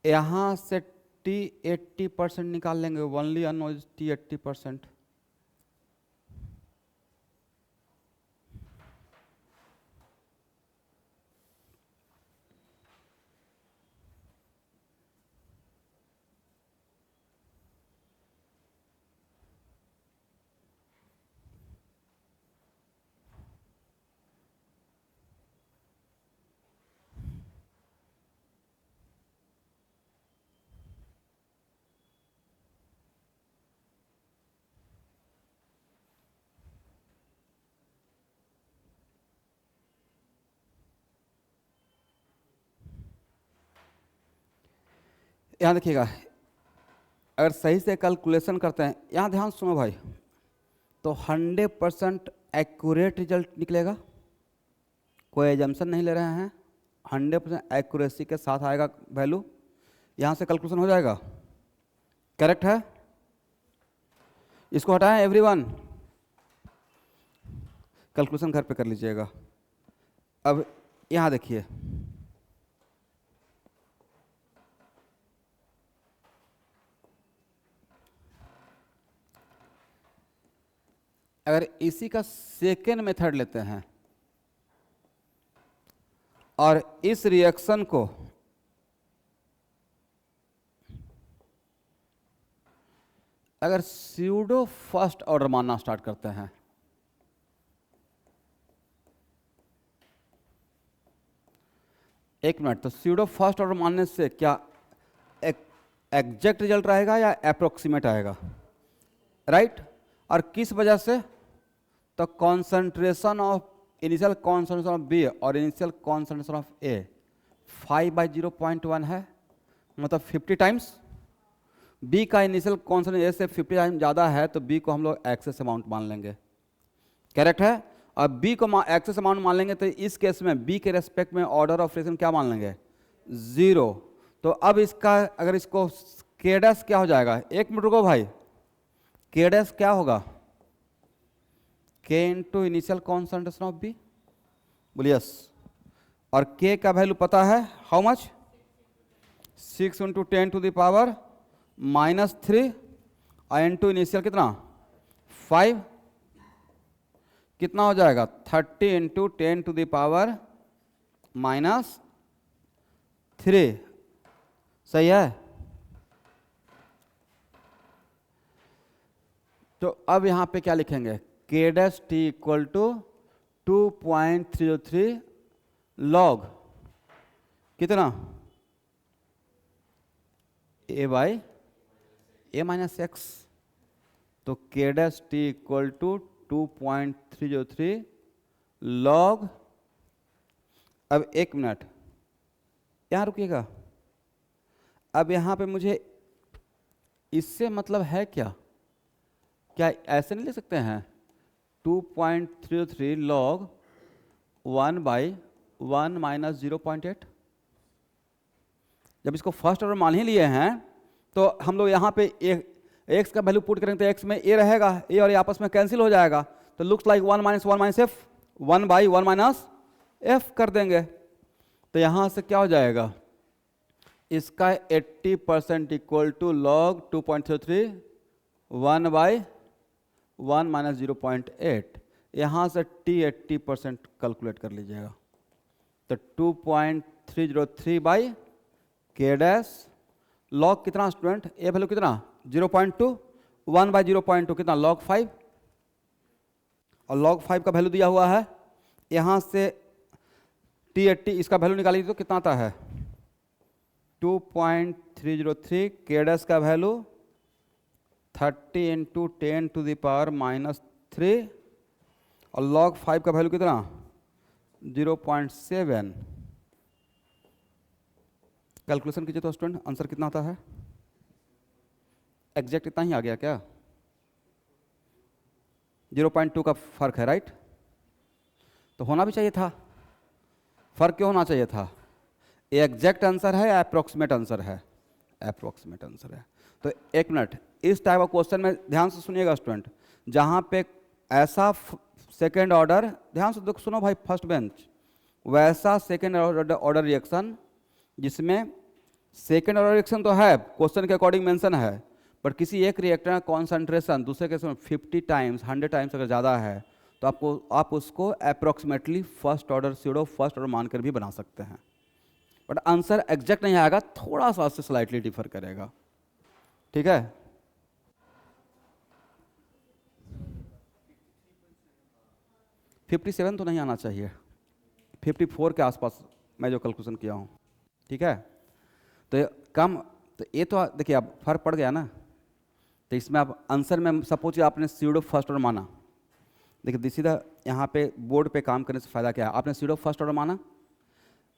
यहाँ से टी 80% निकाल लेंगे, ओनली अननोन टी 80%, यहाँ देखिएगा अगर सही से कैलकुलेशन करते हैं, यहाँ ध्यान सुनो भाई, तो 100% एक्यूरेट रिजल्ट निकलेगा, कोई एजम्पशन नहीं ले रहे हैं, 100% एक्यूरेसी के साथ आएगा वैल्यू, यहाँ से कैलकुलेशन हो जाएगा, करेक्ट है। इसको हटाएं एवरीवन, कैलकुलेशन घर पे कर लीजिएगा। अब यहाँ देखिए अगर इसी का सेकेंड मेथड लेते हैं और इस रिएक्शन को अगर स्यूडो फर्स्ट ऑर्डर मानना स्टार्ट करते हैं, एक मिनट, तो स्यूडो फर्स्ट ऑर्डर मानने से क्या एग्जैक्ट रिजल्ट रहेगा या अप्रोक्सीमेट आएगा, राइट? और किस वजह से, तो concentration of initial concentration of B और इनिशियल कॉन्सेंट्रेशन ऑफ ए 5/0.1 है, मतलब 50 टाइम्स, बी का इनिशियल कॉन्सेंट्रेशन ए से 50 टाइम्स ज़्यादा है, तो बी को हम लोग एक्सेस अमाउंट मान लेंगे, करेक्ट है। अब बी को एक्सेस अमाउंट मान लेंगे तो इस केस में बी के रेस्पेक्ट में ऑर्डर ऑफ रिएक्शन क्या मान लेंगे 0। तो अब इसका अगर इसको के डैश क्या हो जाएगा, एक मिनट रुको भाई, के डैश क्या होगा K into initial concentration of B, बोलिए यस। और के का वैल्यू पता है how much 6 into 10 to the power -3 और इंटू इनिशियल कितना 5, कितना हो जाएगा 30 इंटू 10 टू द पावर -3। सही है। तो अब यहां पे क्या लिखेंगे, k dash T equal to 2.303 log कितना a by a minus X. तो k dash T equal to 2.303 log. अब 1 मिनट यहां रुकिएगा। अब यहां पे मुझे इससे मतलब है क्या, क्या ऐसे नहीं लिख सकते हैं 2.303 लॉग 1 बाई 1 माइनस 0.8। जब इसको फर्स्ट ऑर्डर मान ही लिए हैं तो हम लोग यहाँ पे एक्स का वैल्यू पुट करेंगे तो एक्स में ए रहेगा, ए और ए आपस में कैंसिल हो जाएगा। तो looks like 1 minus F 1 by 1 minus F कर देंगे। तो यहाँ से क्या हो जाएगा, इसका 80% equal to log 2.33 1 by 1 minus 0.8। यहाँ से t 80% कैलकुलेट कर लीजिएगा। तो 2.303 बाई के डैश लॉग कितना स्टूडेंट, ए वैल्यू कितना 0.2, 1 बाई 0.2 कितना लॉग 5, और लॉग 5 का वैल्यू दिया हुआ है। यहाँ से t 80 इसका वैल्यू निकालिए तो कितना आता है 2.303 के डैश का value 30 into 10 to the power -3 और log 5 का वैल्यू कितना 0.7। कैलकुलेशन कीजिए तो स्टूडेंट आंसर कितना आता है, एग्जैक्ट इतना ही आ गया क्या, 0.2 का फर्क है राइट। तो होना भी चाहिए था, फर्क क्यों होना चाहिए था, ये एग्जैक्ट आंसर है या अप्रोक्सीमेट आंसर है, अप्रोक्सीमेट आंसर है। तो 1 मिनट इस टाइप ऑफ क्वेश्चन में ध्यान से सुनिएगा स्टूडेंट, जहां पे ऐसा सेकेंड ऑर्डर, ध्यान से सुनो भाई फर्स्ट बेंच, वैसा सेकेंड ऑर्डर रिएक्शन जिसमें सेकेंड ऑर्डर रिएक्शन तो है क्वेश्चन के अकॉर्डिंग मेंशन है, पर किसी एक रिएक्टर का कॉन्सेंट्रेशन दूसरे के 50 टाइम्स 100 टाइम्स अगर ज़्यादा है तो आप उसको approximately first order pseudo first order मानकर भी बना सकते हैं। बट आंसर एग्जैक्ट नहीं आएगा, थोड़ा सा उससे स्लाइटली डिफर करेगा। ठीक है, $57 तो नहीं आना चाहिए, 54 के आसपास मैं जो कैलकुलेशन किया हूँ। ठीक है, तो कम, तो ये तो देखिए अब फर्क पड़ गया ना। तो इसमें आप आंसर में सपोज आपने स्यूडो फर्स्ट ऑर्डर माना, देखिए सीधा यहाँ पे बोर्ड पे काम करने से फ़ायदा क्या है, आपने स्यूडो फर्स्ट ऑर्डर माना,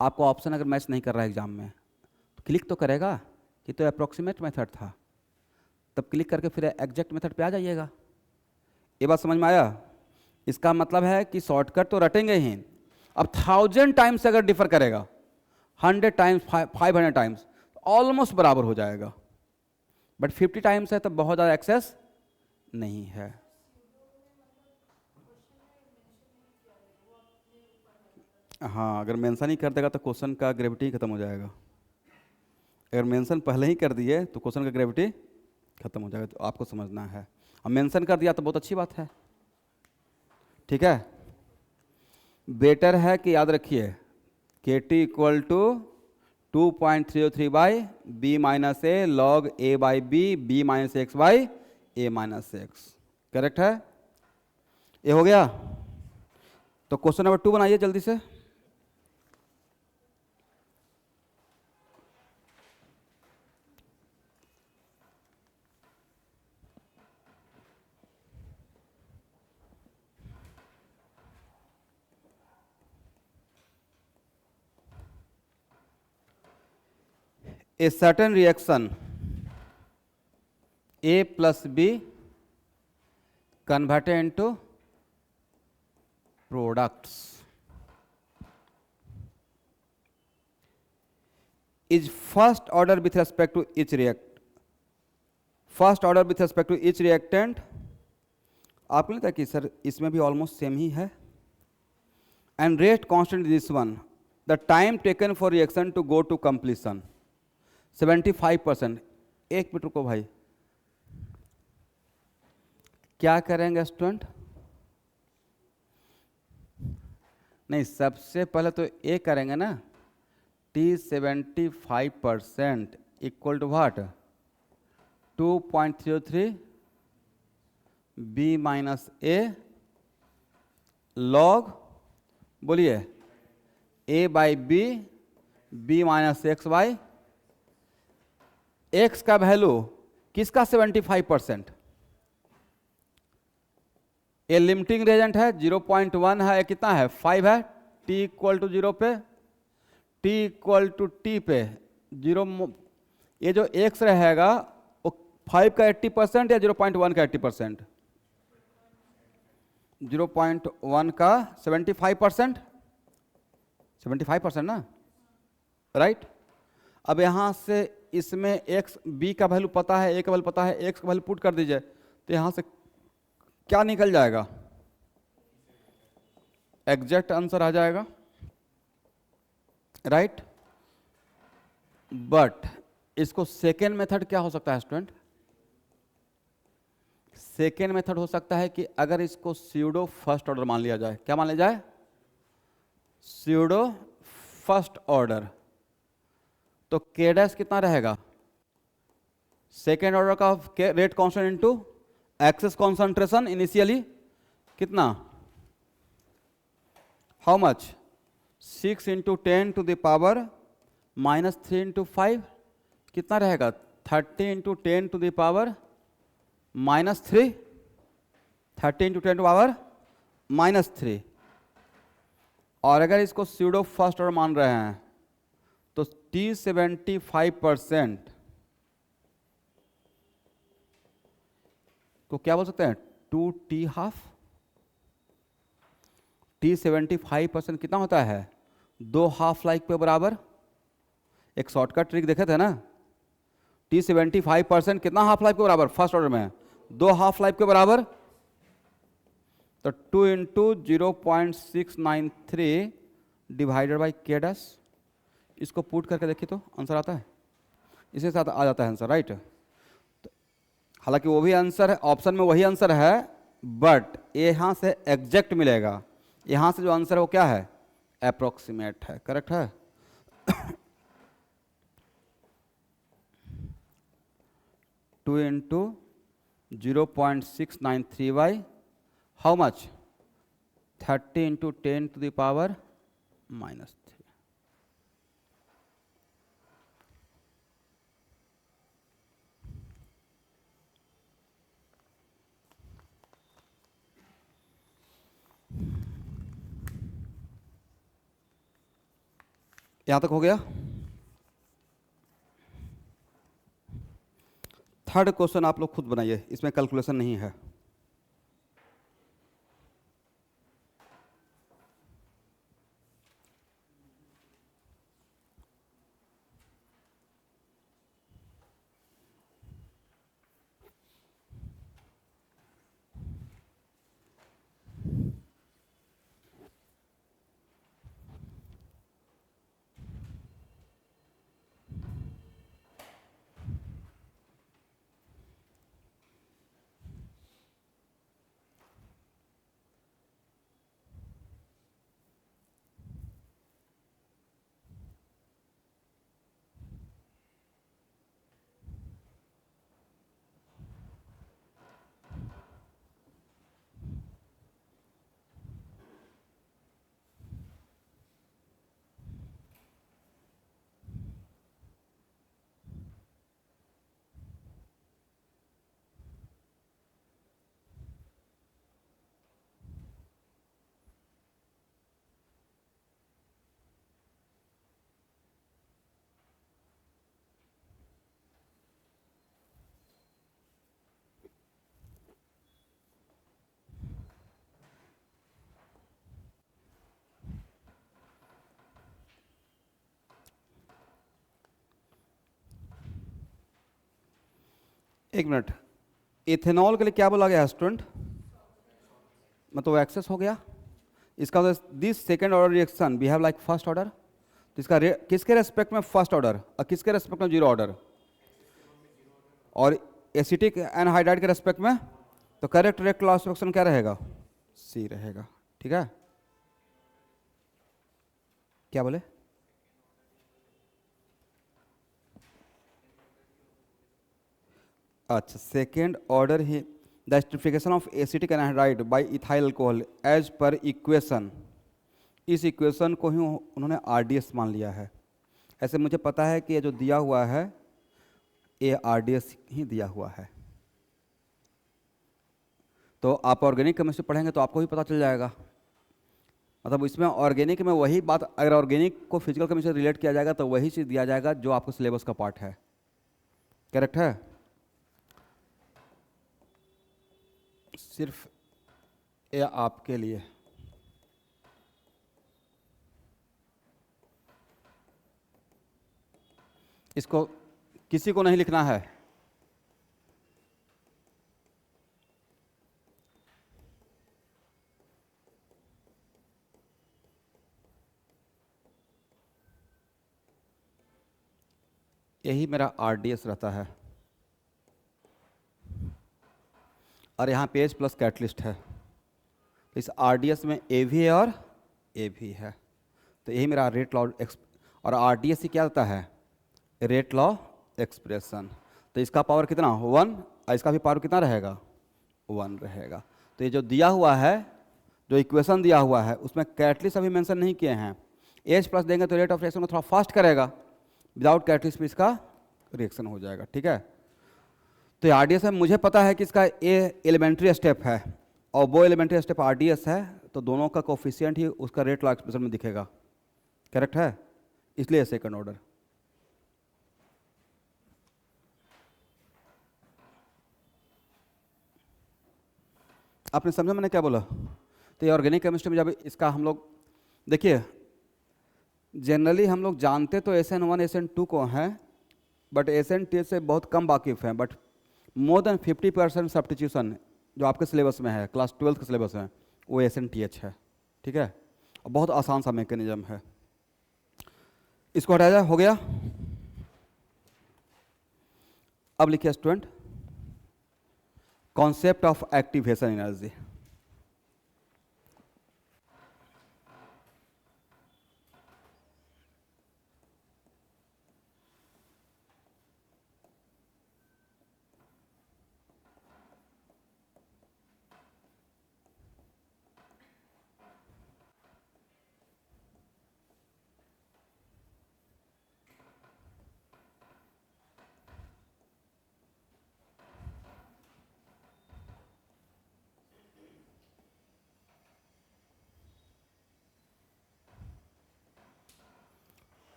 आपको ऑप्शन अगर मैच नहीं कर रहा है एग्जाम में तो क्लिक तो करेगा कि तो अप्रोक्सीमेट मेथड था, तब क्लिक करके फिर एग्जैक्ट मेथड पे आ जाइएगा। ये बात समझ में आया। इसका मतलब है कि शॉर्टकट तो रटेंगे ही, अब 1000 टाइम्स अगर डिफर करेगा 100 टाइम्स 500 टाइम्स ऑलमोस्ट बराबर हो जाएगा, बट 50 टाइम्स है तो बहुत ज़्यादा एक्सेस नहीं है। हाँ, अगर मेंशन ही कर देगा तो क्वेश्चन का ग्रेविटी खत्म हो जाएगा। अगर मेंशन पहले ही कर दिए तो क्वेश्चन का ग्रेविटी खत्म हो जाएगा, तो आपको समझना है। अब मेंशन कर दिया तो बहुत अच्छी बात है। ठीक है, बेटर है कि याद रखिए K T equal to 2.303 by B minus A log A by B minus x by A minus X. Correct है, ये हो गया। तो क्वेश्चन नंबर 2 बनाइए जल्दी से। A certain reaction A plus B converted into products is first order with respect to each reactant। आपको नहीं था कि सर इसमें भी ऑलमोस्ट सेम ही है। and rate constant is this one, the time taken for reaction to go to completion। 75%। एक मिनट रुको भाई, क्या करेंगे स्टूडेंट? नहीं, सबसे पहले तो ए करेंगे ना, T 75% equal to what? 2.03 B minus A log, बोलिए, A by B, B minus x by X का वैल्यू किसका? 75%। ए लिमिटिंग रेजेंट है, 0.1 है, कितना है? 5 है। T इक्वल टू 0 पे, T इक्वल टू T पे 0, ये जो x रहेगा वो 5 का 80% या 0.1 का 80%? 0.1 का 75%, 75% ना, राइट? अब यहाँ से इसमें x b का वैल्यू पता है, a का वैल्यू पता है, x का वैल्यू पुट कर दीजिए, तो यहाँ से क्या निकल जाएगा? एग्जैक्ट आंसर आ जाएगा, राइट? बट इसको सेकेंड मेथड क्या हो सकता है स्टूडेंट? सेकेंड मेथड हो सकता है कि अगर इसको स्यूडो फर्स्ट ऑर्डर मान लिया जाए। क्या मान लिया जाए? Pseudo first order. तो के डैश कितना रहेगा? सेकेंड ऑर्डर का rate constant into excess concentration initially, कितना? How much? 6 into 10 to the power minus 3 into 5, कितना रहेगा? 30 into 10 to the power minus 3, 30 into 10 to power minus 3। और अगर इसको स्यूडो फर्स्ट ऑर्डर मान रहे हैं तो T 75% को क्या बोल सकते हैं? 2T half. T 75% कितना होता है? 2 हाफ लाइफ के बराबर। एक शॉर्टकट ट्रिक देखे थे ना, T 75% कितना हाफ लाइफ के बराबर? फर्स्ट ऑर्डर में 2 हाफ लाइफ के बराबर। तो 2 इंटू 0.693 डिवाइडेड बाई के डैश, इसको पुट करके देखिए तो आंसर आता है, इसके साथ आ जाता है आंसर, राइट? तो हालांकि वो भी आंसर है, ऑप्शन में वही आंसर है, बट यहाँ से एग्जैक्ट मिलेगा। यहाँ से जो आंसर है वो क्या है? अप्रोक्सीमेट है, करेक्ट है? 2 into 0.693 by how much? 30 into 10 to the power minus 3। यहां तक हो गया। थर्ड क्वेश्चन आप लोग खुद बनाइए, इसमें कैलकुलेशन नहीं है। एक मिनट, इथेनॉल के लिए क्या बोला गया स्टूडेंट? मतलब एक्सेस हो गया। इसका this second order reaction we have like first order, तो इसका किसके रेस्पेक्ट में फर्स्ट ऑर्डर और किसके रेस्पेक्ट में जीरो ऑर्डर, और एसिटिक एनहाइड्राइड के रेस्पेक्ट में, तो करेक्ट रेट लॉस ऑप्शन क्या रहेगा, सी रहेगा। ठीक है, क्या बोले, अच्छा सेकेंड ऑर्डर ही the esterification of acetic anhydride by ethyl alcohol as per equation, इस इक्वेशन को ही उन्होंने आरडीएस मान लिया है। ऐसे मुझे पता है कि ये जो दिया हुआ है ये आरडीएस ही दिया हुआ है। तो आप ऑर्गेनिक केमिस्ट्री पढ़ेंगे तो आपको भी पता चल जाएगा। मतलब इसमें ऑर्गेनिक में वही बात, अगर ऑर्गेनिक को फिजिकल केमिस्ट्री से रिलेट किया जाएगा तो वही चीज़ दिया जाएगा जो आपको सिलेबस का पार्ट है। करेक्ट है, सिर्फ ये आपके लिए। इसको किसी को नहीं लिखना है, यही मेरा आरडीएस रहता है। और यहाँ पेज प्लस कैटलिस्ट है, तो इस आरडीएस में ए भी है और ए भी है, तो यही मेरा रेट लॉ और आरडीएस ही क्या होता है, रेट लॉ एक्सप्रेशन। तो इसका पावर कितना 1 और इसका भी पावर कितना रहेगा 1 रहेगा। तो ये जो दिया हुआ है, जो इक्वेशन दिया हुआ है उसमें कैटलिस्ट अभी मेंशन नहीं किए हैं। एच प्लस देंगे तो रेट ऑफ रिएक्शन को थोड़ा फास्ट करेगा, विदाउट कैटलिस्ट भी इसका रिएक्शन हो जाएगा। ठीक है, तो आरडीएस है, मुझे पता है कि इसका ए एलिमेंट्री स्टेप है और वो एलिमेंट्री स्टेप आरडीएस है, तो दोनों का कोफिशिएंट ही उसका रेट लॉ एक्सप्रेशन में दिखेगा। करेक्ट है, इसलिए सेकंड ऑर्डर। आपने समझा मैंने क्या बोला? तो ये ऑर्गेनिक केमिस्ट्री में जब इसका हम लोग देखिए, जनरली हम लोग जानते तो SN1 SN2 को हैं, बट SN2 से बहुत कम वाकिफ हैं, बट मोर देन 50% सब्स्टिट्यूशन जो आपके सिलेबस में है, क्लास 12 के सिलेबस में, वो SNTH है। ठीक है, और बहुत आसान सा मैकेनिज्म है। इसको हटाया जाए, हो गया। अब लिखिए student, concept of activation energy.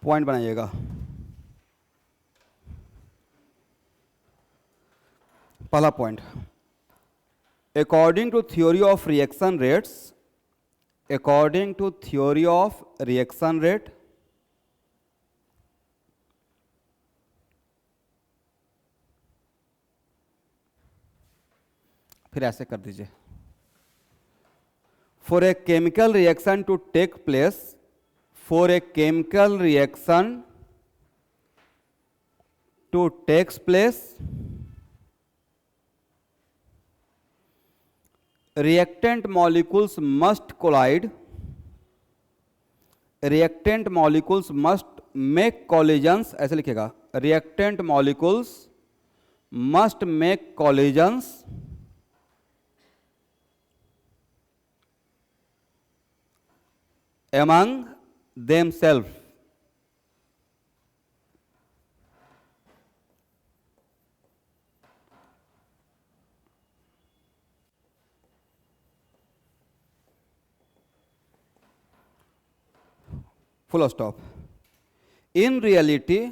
Point बनाइएगा। पहला point, according to theory of reaction rates, according to theory of reaction rate, फिर ऐसे कर दीजिए, for a chemical reaction to take place, for a chemical reaction to takes place, reactant molecules must collide, reactant molecules must make collisions, ऐसे लिखेगा, reactant molecules must make collisions among themselves, full stop. In reality,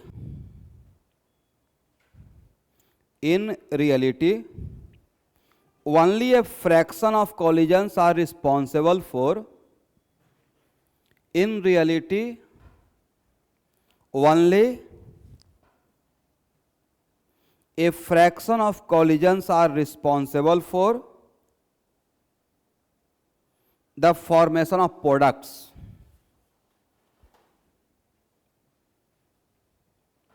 only a fraction of collisions are responsible for, in reality only a fraction of collisions are responsible for the formation of products.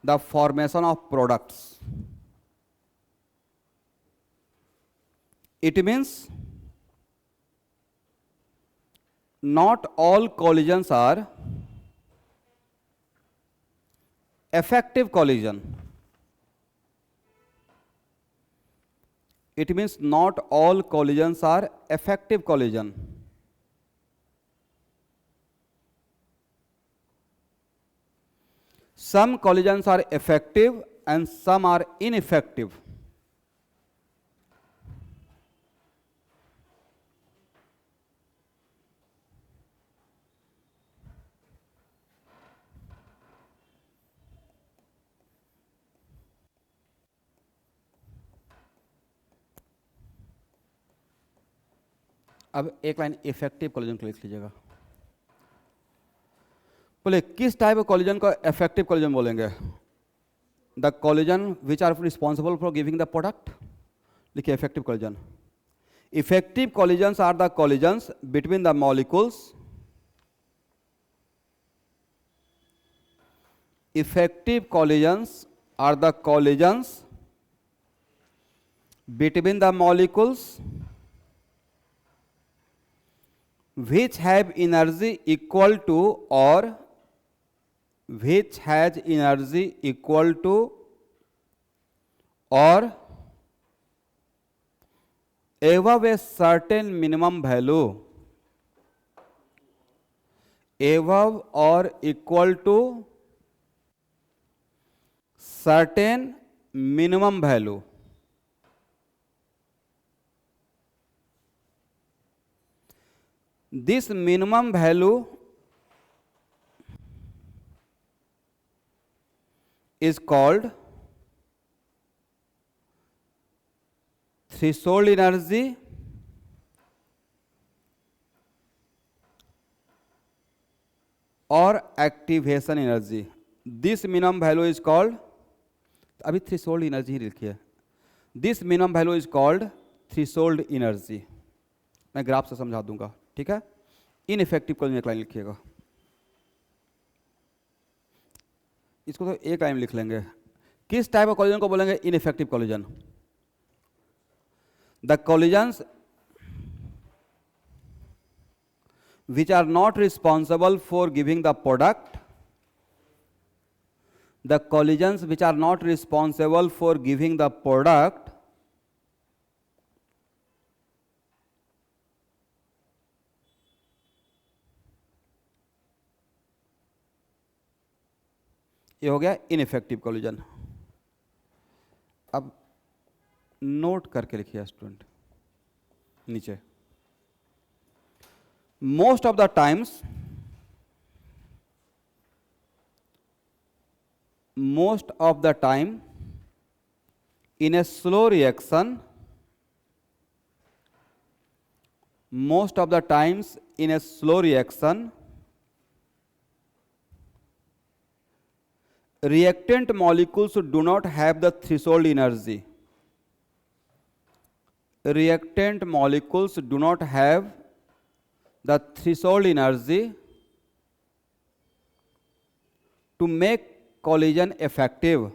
the formation of products. It means not all collisions are effective collision. It means not all collisions are effective collision. Some collisions are effective and some are ineffective. अब एक लाइन इफेक्टिव कॉलिजन को लिख लीजिएगा। बोले किस टाइप ऑफ कॉलिजन को इफेक्टिव कॉलिजन बोलेंगे? The collision which are responsible for giving the product, लिखिए effective collision. Effective collisions are the collisions between the molecules. Effective collisions are the collisions between the molecules which have energy equal to or which has energy equal to or above a certain minimum value, above or equal to certain minimum value. This minimum value is called threshold energy or activation energy. This minimum value is called, अभी threshold energy ही लिखिए। This minimum value is called threshold energy. मैं ग्राफ से समझा दूंगा, ठीक है? इनइफेक्टिव कॉलिजन एक लाइन लिखिएगा। इसको तो एक लाइन लिख लेंगे। किस टाइप ऑफ कॉलिजन को बोलेंगे ineffective collision? The collisions which are not responsible for giving the product, the collisions which are not responsible for giving the product ये हो गया इनइफेक्टिव कॉलिजन। अब नोट करके लिखिए स्टूडेंट नीचे। Most of the times, most of the time in a slow reaction, most of the times in a slow reaction, reactant molecules do not have the threshold energy. Reactant molecules do not have the threshold energy to make collision effective.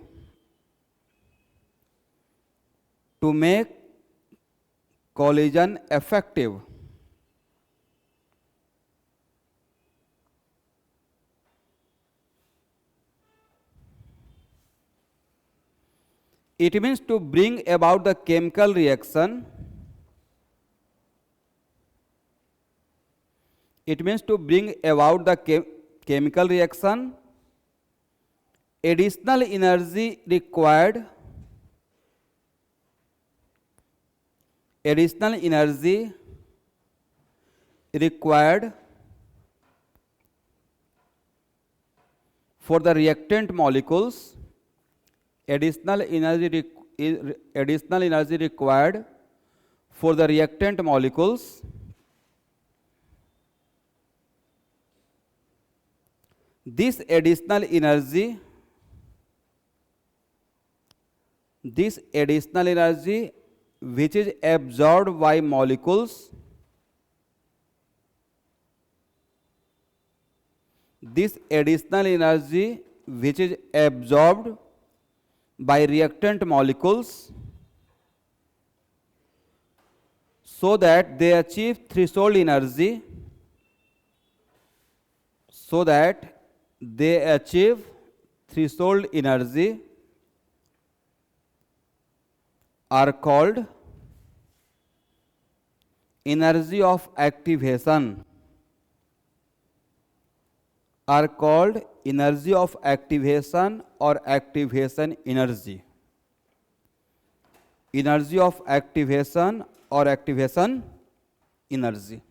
To make collision effective. It means to bring about the chemical reaction. It means to bring about the chemical reaction. Additional energy required. Additional energy required for the reactant molecules. Additional energy required for the reactant molecules this additional energy which is absorbed by molecules, this additional energy which is absorbed by reactant molecules so that they achieve threshold energy, so that they achieve threshold energy are called energy of activation, are called energy of activation or activation energy, energy of activation or activation energy.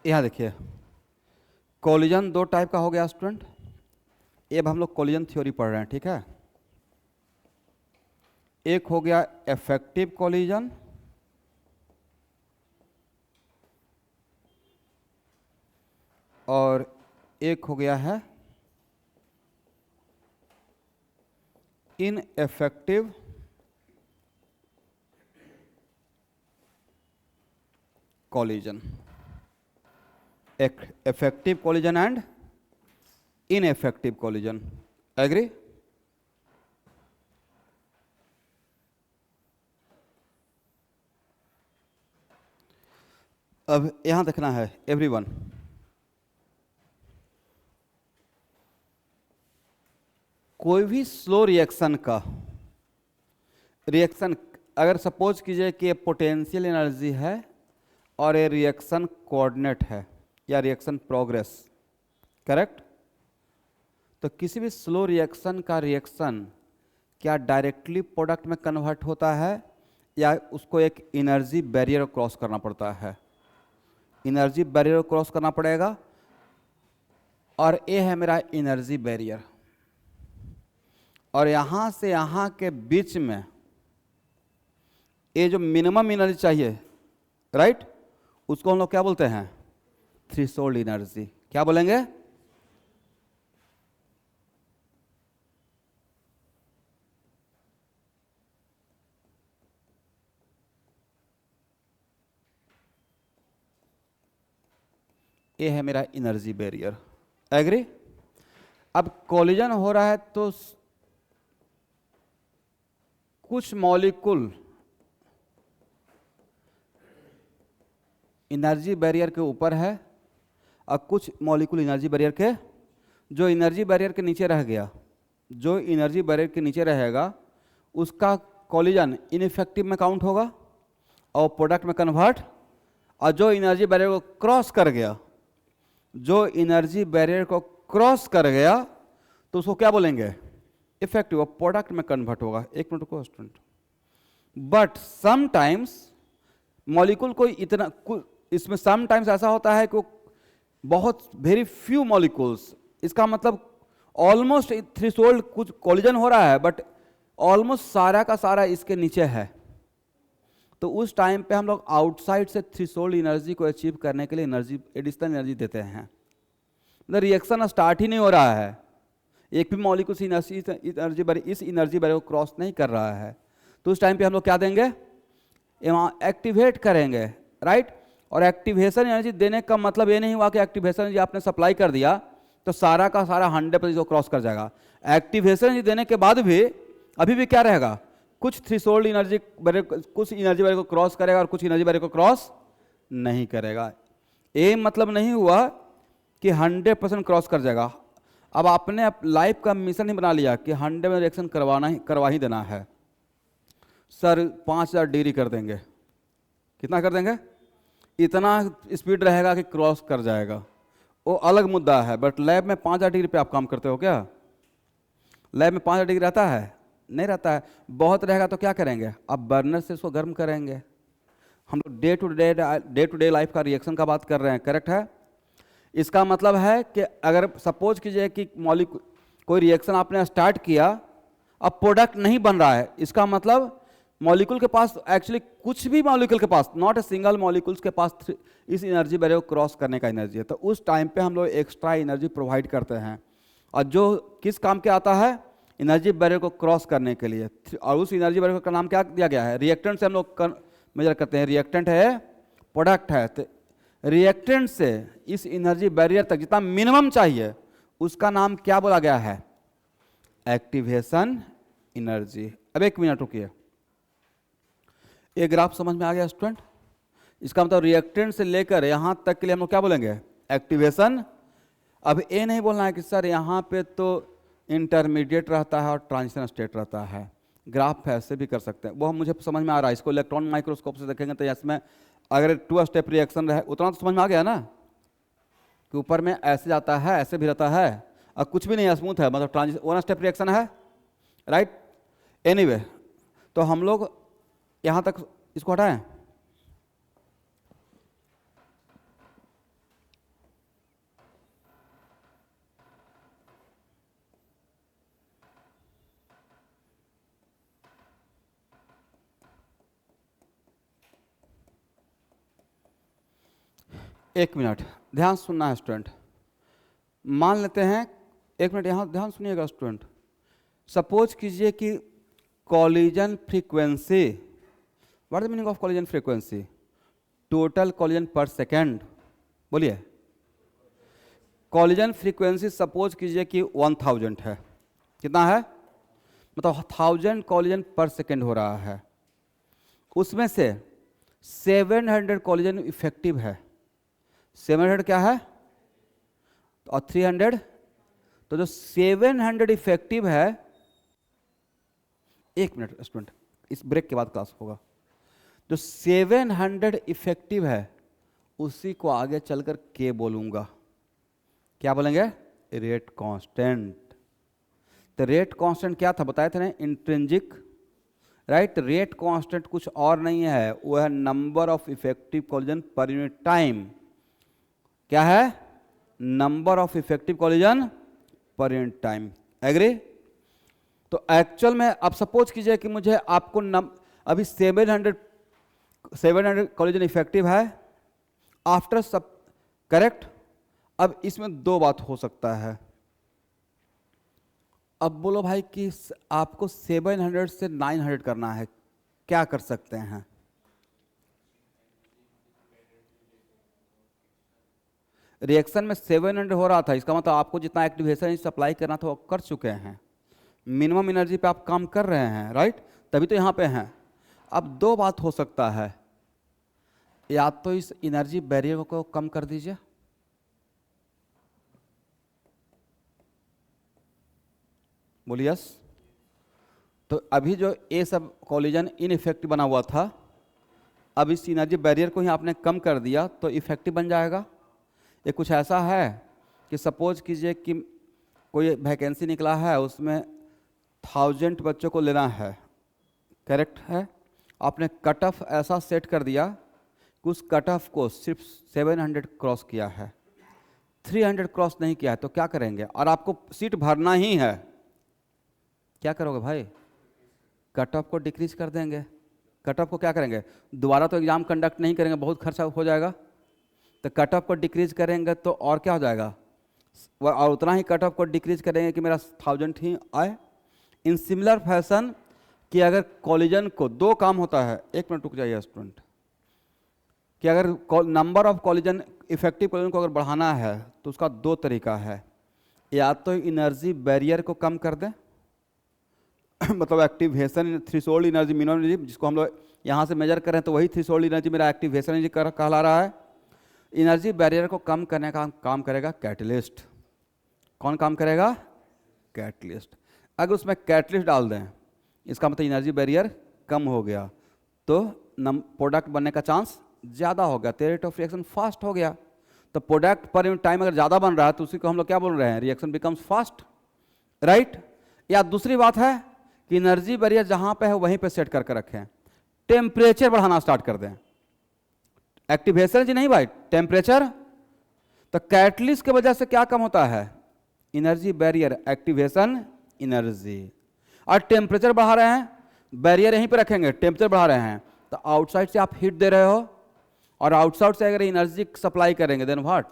यहाँ देखिए, कोलिजन दो टाइप का हो गया स्टूडेंट। अब हम लोग कोलिजन थ्योरी पढ़ रहे हैं, ठीक है। एक हो गया इफेक्टिव कोलिजन, और एक हो गया है ineffective collision. Effective collision and ineffective collision, agree? अब यहां देखना है एवरीवन, कोई भी स्लो रिएक्शन का रिएक्शन, अगर सपोज कीजिए कि ये पोटेंशियल एनर्जी है और ये रिएक्शन कोऑर्डिनेट है या रिएक्शन प्रोग्रेस, करेक्ट? तो किसी भी स्लो रिएक्शन का रिएक्शन क्या डायरेक्टली प्रोडक्ट में कन्वर्ट होता है या उसको एक एनर्जी बैरियर क्रॉस करना पड़ता है? एनर्जी बैरियर क्रॉस करना पड़ेगा, और ये है मेरा एनर्जी बैरियर, और यहाँ से यहाँ के बीच में ये जो मिनिमम एनर्जी चाहिए, राइट, उसको हम लोग क्या बोलते हैं? Threshold energy. क्या बोलेंगे? ये है मेरा एनर्जी बैरियर, एग्री? अब कोलिजन हो रहा है तो कुछ मॉलिक्यूल एनर्जी बैरियर के ऊपर है और कुछ मॉलिक्यूल एनर्जी बैरियर के, जो एनर्जी बैरियर के नीचे रह गया, जो एनर्जी बैरियर के नीचे रहेगा उसका कोलिजन इनइफेक्टिव में काउंट होगा और प्रोडक्ट में कन्वर्ट, और जो एनर्जी बैरियर को क्रॉस कर गया, जो एनर्जी बैरियर को क्रॉस कर गया तो उसको क्या बोलेंगे? इफेक्टिव, प्रोडक्ट में कन्वर्ट होगा। एक मिनट को स्टूडेंट, बट समटाइम्स मॉलिक्यूल को इतना, इसमें समटाइम्स ऐसा होता है कि बहुत वेरी फ्यू मॉलिक्यूल्स, इसका मतलब ऑलमोस्ट थ्रेशोल्ड, कुछ कोलिजन हो रहा है बट ऑलमोस्ट सारा का सारा इसके नीचे है, तो उस टाइम पे हम लोग आउटसाइड से थ्रेशोल्ड एनर्जी को अचीव करने के लिए एनर्जी, एडिशनल एनर्जी देते हैं। मतलब रिएक्शन स्टार्ट ही नहीं हो रहा है, एक भी मॉलिक्यूल इस एनर्जी बैरियर को क्रॉस नहीं कर रहा है, तो उस टाइम पे हम लोग क्या देंगे? वहाँ एक्टिवेट करेंगे, राइट? और एक्टिवेशन एनर्जी देने का मतलब ये नहीं हुआ कि एक्टिवेशन एनर्जी आपने सप्लाई कर दिया तो सारा का सारा 100% क्रॉस कर जाएगा। एक्टिवेशन एनर्जी देने के बाद भी अभी भी क्या रहेगा? कुछ थ्रेशोल्ड एनर्जी बैरियर, कुछ एनर्जी बैरियर को क्रॉस करेगा और कुछ एनर्जी बैरियर को क्रॉस नहीं करेगा। ये मतलब नहीं हुआ कि 100% क्रॉस कर जाएगा। अब आपने लाइफ का मिशन ही बना लिया कि 100 में रिएक्शन करवा ही देना है। सर 5000 डिग्री कर देंगे, कितना कर देंगे? इतना स्पीड रहेगा कि क्रॉस कर जाएगा, वो अलग मुद्दा है। बट लैब में 5000 डिग्री पे आप काम करते हो क्या? लैब में 5000 डिग्री रहता है? नहीं रहता है। बहुत रहेगा तो क्या करेंगे? आप बर्नर से इसको गर्म करेंगे। हम लोग डे टू डे लाइफ का रिएक्शन का बात कर रहे हैं, करेक्ट है? इसका मतलब है कि अगर सपोज कीजिए कि कोई रिएक्शन आपने स्टार्ट किया, अब प्रोडक्ट नहीं बन रहा है, इसका मतलब मॉलिक्यूल के पास एक्चुअली कुछ भी मॉलिक्यूल के पास, नॉट ए सिंगल मॉलिक्यूल्स के पास इस एनर्जी बैरियर को क्रॉस करने का एनर्जी है, तो उस टाइम पे हम लोग एक्स्ट्रा एनर्जी प्रोवाइड करते हैं। और जो किस काम के आता है, एनर्जी बैरियर को क्रॉस करने के लिए। और उस एनर्जी बैरियर का नाम क्या दिया गया है, रिएक्टेंट से हम लोग मेजर करते हैं। रिएक्टेंट है, प्रोडक्ट है, तो रिएक्टेंट से इस एनर्जी बैरियर तक जितना मिनिमम चाहिए उसका नाम क्या बोला गया है, एक्टिवेशन एनर्जी। अब एक मिनट रुकिए, ये ग्राफ समझ में आ गया स्टूडेंट? इसका मतलब रिएक्टेंट से लेकर यहां तक के लिए हम लोग क्या बोलेंगे, एक्टिवेशन। अब ये नहीं बोलना है कि सर यहाँ पे तो इंटरमीडिएट रहता है और ट्रांजिशन स्टेट रहता है, ग्राफ ऐसे भी कर सकते हैं, वो हम मुझे समझ में आ रहा है। इसको इलेक्ट्रॉन माइक्रोस्कोप से देखेंगे तो इसमें अगर 2 स्टेप रिएक्शन रहे उतना तो समझ में आ गया ना, कि ऊपर में ऐसे जाता है, ऐसे भी रहता है, और कुछ भी नहीं है, स्मूथ है, मतलब ट्रांजिशन 1 स्टेप रिएक्शन है, राइट। एनीवे, तो हम लोग यहाँ तक इसको हटाएं। एक मिनट ध्यान सुनना है स्टूडेंट। मान लेते हैं, एक मिनट यहाँ ध्यान सुनिएगा स्टूडेंट। सपोज कीजिए कि collision frequency, what is the meaning of collision frequency, total collision पर सेकेंड, बोलिए। कॉलिजन फ्रीक्वेंसी सपोज कीजिए कि 1000 है, कितना है, मतलब 1000 कॉलिजन पर सेकेंड हो रहा है, उसमें से 700 कॉलिजन इफेक्टिव है। 700 क्या है और 300, तो जो 700 इफेक्टिव है, एक मिनट स्टूडेंट, इस ब्रेक के बाद क्लास होगा। जो 700 इफेक्टिव है उसी को आगे चलकर के बोलूंगा, क्या बोलेंगे, रेट कांस्टेंट। तो रेट कांस्टेंट क्या था बताए थे ना, इंट्रिंसिक, राइट। रेट कांस्टेंट कुछ और नहीं है, वो है number of effective collision per unit time. क्या है, number of effective collision per unit time. Agree? तो एक्चुअल में अब सपोज कीजिए कि मुझे आपको अभी 700 कॉलिजन इफेक्टिव है आफ्टर सब, करेक्ट। अब इसमें 2 बात हो सकता है। अब बोलो भाई कि आपको 700 से 900 करना है, क्या कर सकते हैं? रिएक्शन में 700 हो रहा था, इसका मतलब आपको जितना एक्टिवेशन सप्लाई करना था वो कर चुके हैं, मिनिमम एनर्जी पे आप काम कर रहे हैं, राइट, तभी तो यहाँ पे हैं। अब 2 बात हो सकता है, या तो इस एनर्जी बैरियर को कम कर दीजिए, बोलिए यस। तो अभी जो ये सब कॉलिजन इनइफेक्टिव बना हुआ था, अब इस एनर्जी बैरियर को ही आपने कम कर दिया तो इफेक्टिव बन जाएगा। ये कुछ ऐसा है कि सपोज कीजिए कि कोई वैकेंसी निकला है, उसमें 1000 बच्चों को लेना है, करेक्ट है। आपने कट ऑफ ऐसा सेट कर दिया कि उस कट ऑफ को सिर्फ 700 क्रॉस किया है, 300 क्रॉस नहीं किया है, तो क्या करेंगे? और आपको सीट भरना ही है, क्या करोगे भाई? कट ऑफ को डिक्रीज कर देंगे। कट ऑफ को क्या करेंगे? दोबारा तो एग्जाम कंडक्ट नहीं करेंगे, बहुत खर्चा हो जाएगा, तो कट ऑफ को डिक्रीज करेंगे तो और क्या हो जाएगा, और उतना ही कट ऑफ को डिक्रीज करेंगे कि मेरा 1000 ही आए। इन सिमिलर फैशन कि अगर कॉलिजन को 2 काम होता है, एक मिनट रुक जाइए स्टूडेंट, कि अगर number of collision effective collision को अगर बढ़ाना है तो उसका 2 तरीका है, या तो एनर्जी बैरियर को कम कर दें मतलब activation threshold energy, minimum energy, जिसको हम लोग यहाँ से मेजर करें तो वही थ्रेशोल्ड एनर्जी मेरा एक्टिवेशन एनर्जी कहला रहा है। एनर्जी बैरियर को कम करने का काम करेगा कैटलिस्ट। कौन काम करेगा? कैटलिस्ट। अगर उसमें कैटलिस्ट डाल दें, इसका मतलब एनर्जी बैरियर कम हो गया, तो प्रोडक्ट बनने का चांस ज़्यादा हो गया, रेट ऑफ रिएक्शन फास्ट हो गया। तो प्रोडक्ट पर यूनिट टाइम अगर ज़्यादा बन रहा है तो उसी को हम लोग क्या बोल रहे हैं, रिएक्शन बिकम्स फास्ट, राइट। या दूसरी बात है कि एनर्जी बैरियर जहाँ पे है वहीं पे सेट करके रखें, टेम्परेचर बढ़ाना स्टार्ट कर दें, एक्टिवेशन जी नहीं भाई, टेम्परेचर। तो कैटलिस्ट की वजह से क्या कम होता है? Energy barrier, activation energy. और टेम्परेचर बढ़ा रहे हैं बैरियर यहीं पे रखेंगे, टेम्परेचर बढ़ा रहे हैं, तो आउटसाइड से आप हीट दे रहे हो और आउटसाइड से अगर एनर्जी सप्लाई करेंगे देन व्हाट,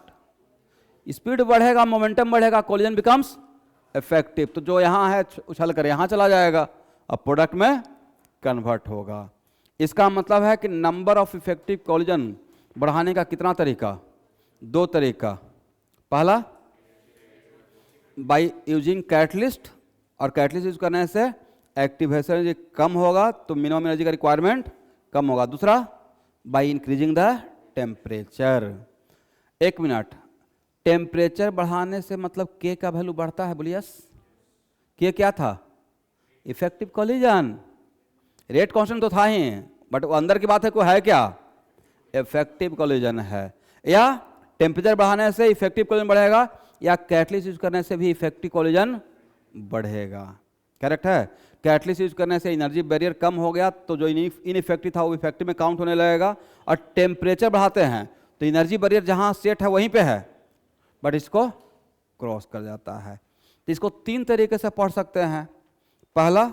स्पीड बढ़ेगा, मोमेंटम बढ़ेगा, कोलिजन बिकम्स इफेक्टिव। तो जो यहाँ है उछल कर यहाँ चला जाएगा और प्रोडक्ट में कन्वर्ट होगा। इसका मतलब है कि नंबर ऑफ इफेक्टिव कोलिजन बढ़ाने का कितना तरीका, 2 तरीका। पहला बाय यूजिंग कैटलिस्ट, और कैटलिस्ट यूज करने से एक्टिवेशन एनर्जी कम होगा तो मिनिमम एनर्जी का रिक्वायरमेंट कम होगा। दूसरा by increasing the temperature. 1 minute, temperature बढ़ाने से मतलब के का वैल्यू बढ़ता है, बोलिए यस। के क्या था, इफेक्टिव कोलिजन, रेट कांस्टेंट तो था ही, बट वो अंदर की बात है, कोई है क्या, इफेक्टिव कोलिजन है। या टेम्परेचर बढ़ाने से इफेक्टिव कोलिजन बढ़ेगा, या कैटलिस्ट यूज करने से भी इफेक्टिव कोलिजन बढ़ेगा। करेक्ट है, कैटलिस्ट यूज करने से एनर्जी बैरियर कम हो गया तो जो इनइफेक्टिव था वो इफेक्टिव में काउंट होने लगेगा, और टेम्परेचर बढ़ाते हैं तो एनर्जी बैरियर जहां सेट है वहीं पे है बट इसको क्रॉस कर जाता है। तो इसको 3 तरीके से पढ़ सकते हैं। पहला,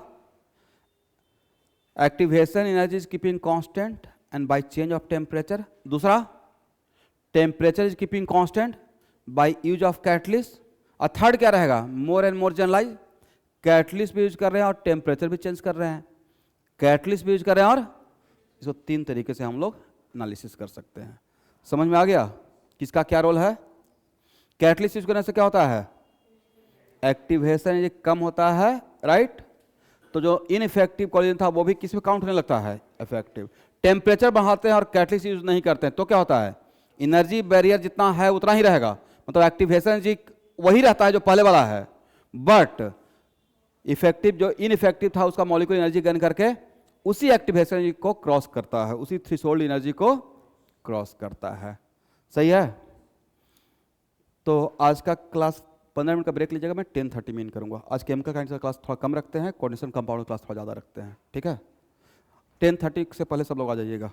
activation energy is keeping constant and by change of temperature. दूसरा, temperature is keeping constant by use of catalyst. और थर्ड क्या रहेगा, more and more generalize, catalyst भी यूज कर रहे हैं और टेम्परेचर भी चेंज कर रहे हैं, कैटलिस्ट भी यूज कर रहे हैं, और इसको 3 तरीके से हम लोग एनालिसिस कर सकते हैं। समझ में आ गया किसका क्या रोल है। कैटलिस्ट यूज करने से क्या होता है, एक्टिवेशन ये कम होता है, राइट। तो जो इनइफेक्टिव कोलिजन था वो भी किस में काउंट होने लगता है, इफेक्टिव। टेम्परेचर बढ़ाते हैं और कैटलिस्ट यूज नहीं करते हैं तो क्या होता है, एनर्जी बैरियर जितना है उतना ही रहेगा, मतलब एक्टिवेशन जी वही रहता है जो पहले वाला है, बट इफेक्टिव जो इनइफेक्टिव था उसका मॉलिक्यूलर एनर्जी गेन करके उसी एक्टिवेशन एनर्जी को क्रॉस करता है, उसी थ्रेशोल्ड एनर्जी को क्रॉस करता है। सही है। तो आज का क्लास 15 मिनट का ब्रेक लीजिएगा, मैं 10:30 में इन करूंगा। आज केमिकल काइंड का क्लास थोड़ा कम रखते हैं, कोऑर्डिनेशन कंपाउंड क्लास थोड़ा ज़्यादा रखते हैं, ठीक है। 10:30 से पहले सब लोग आ जाइएगा।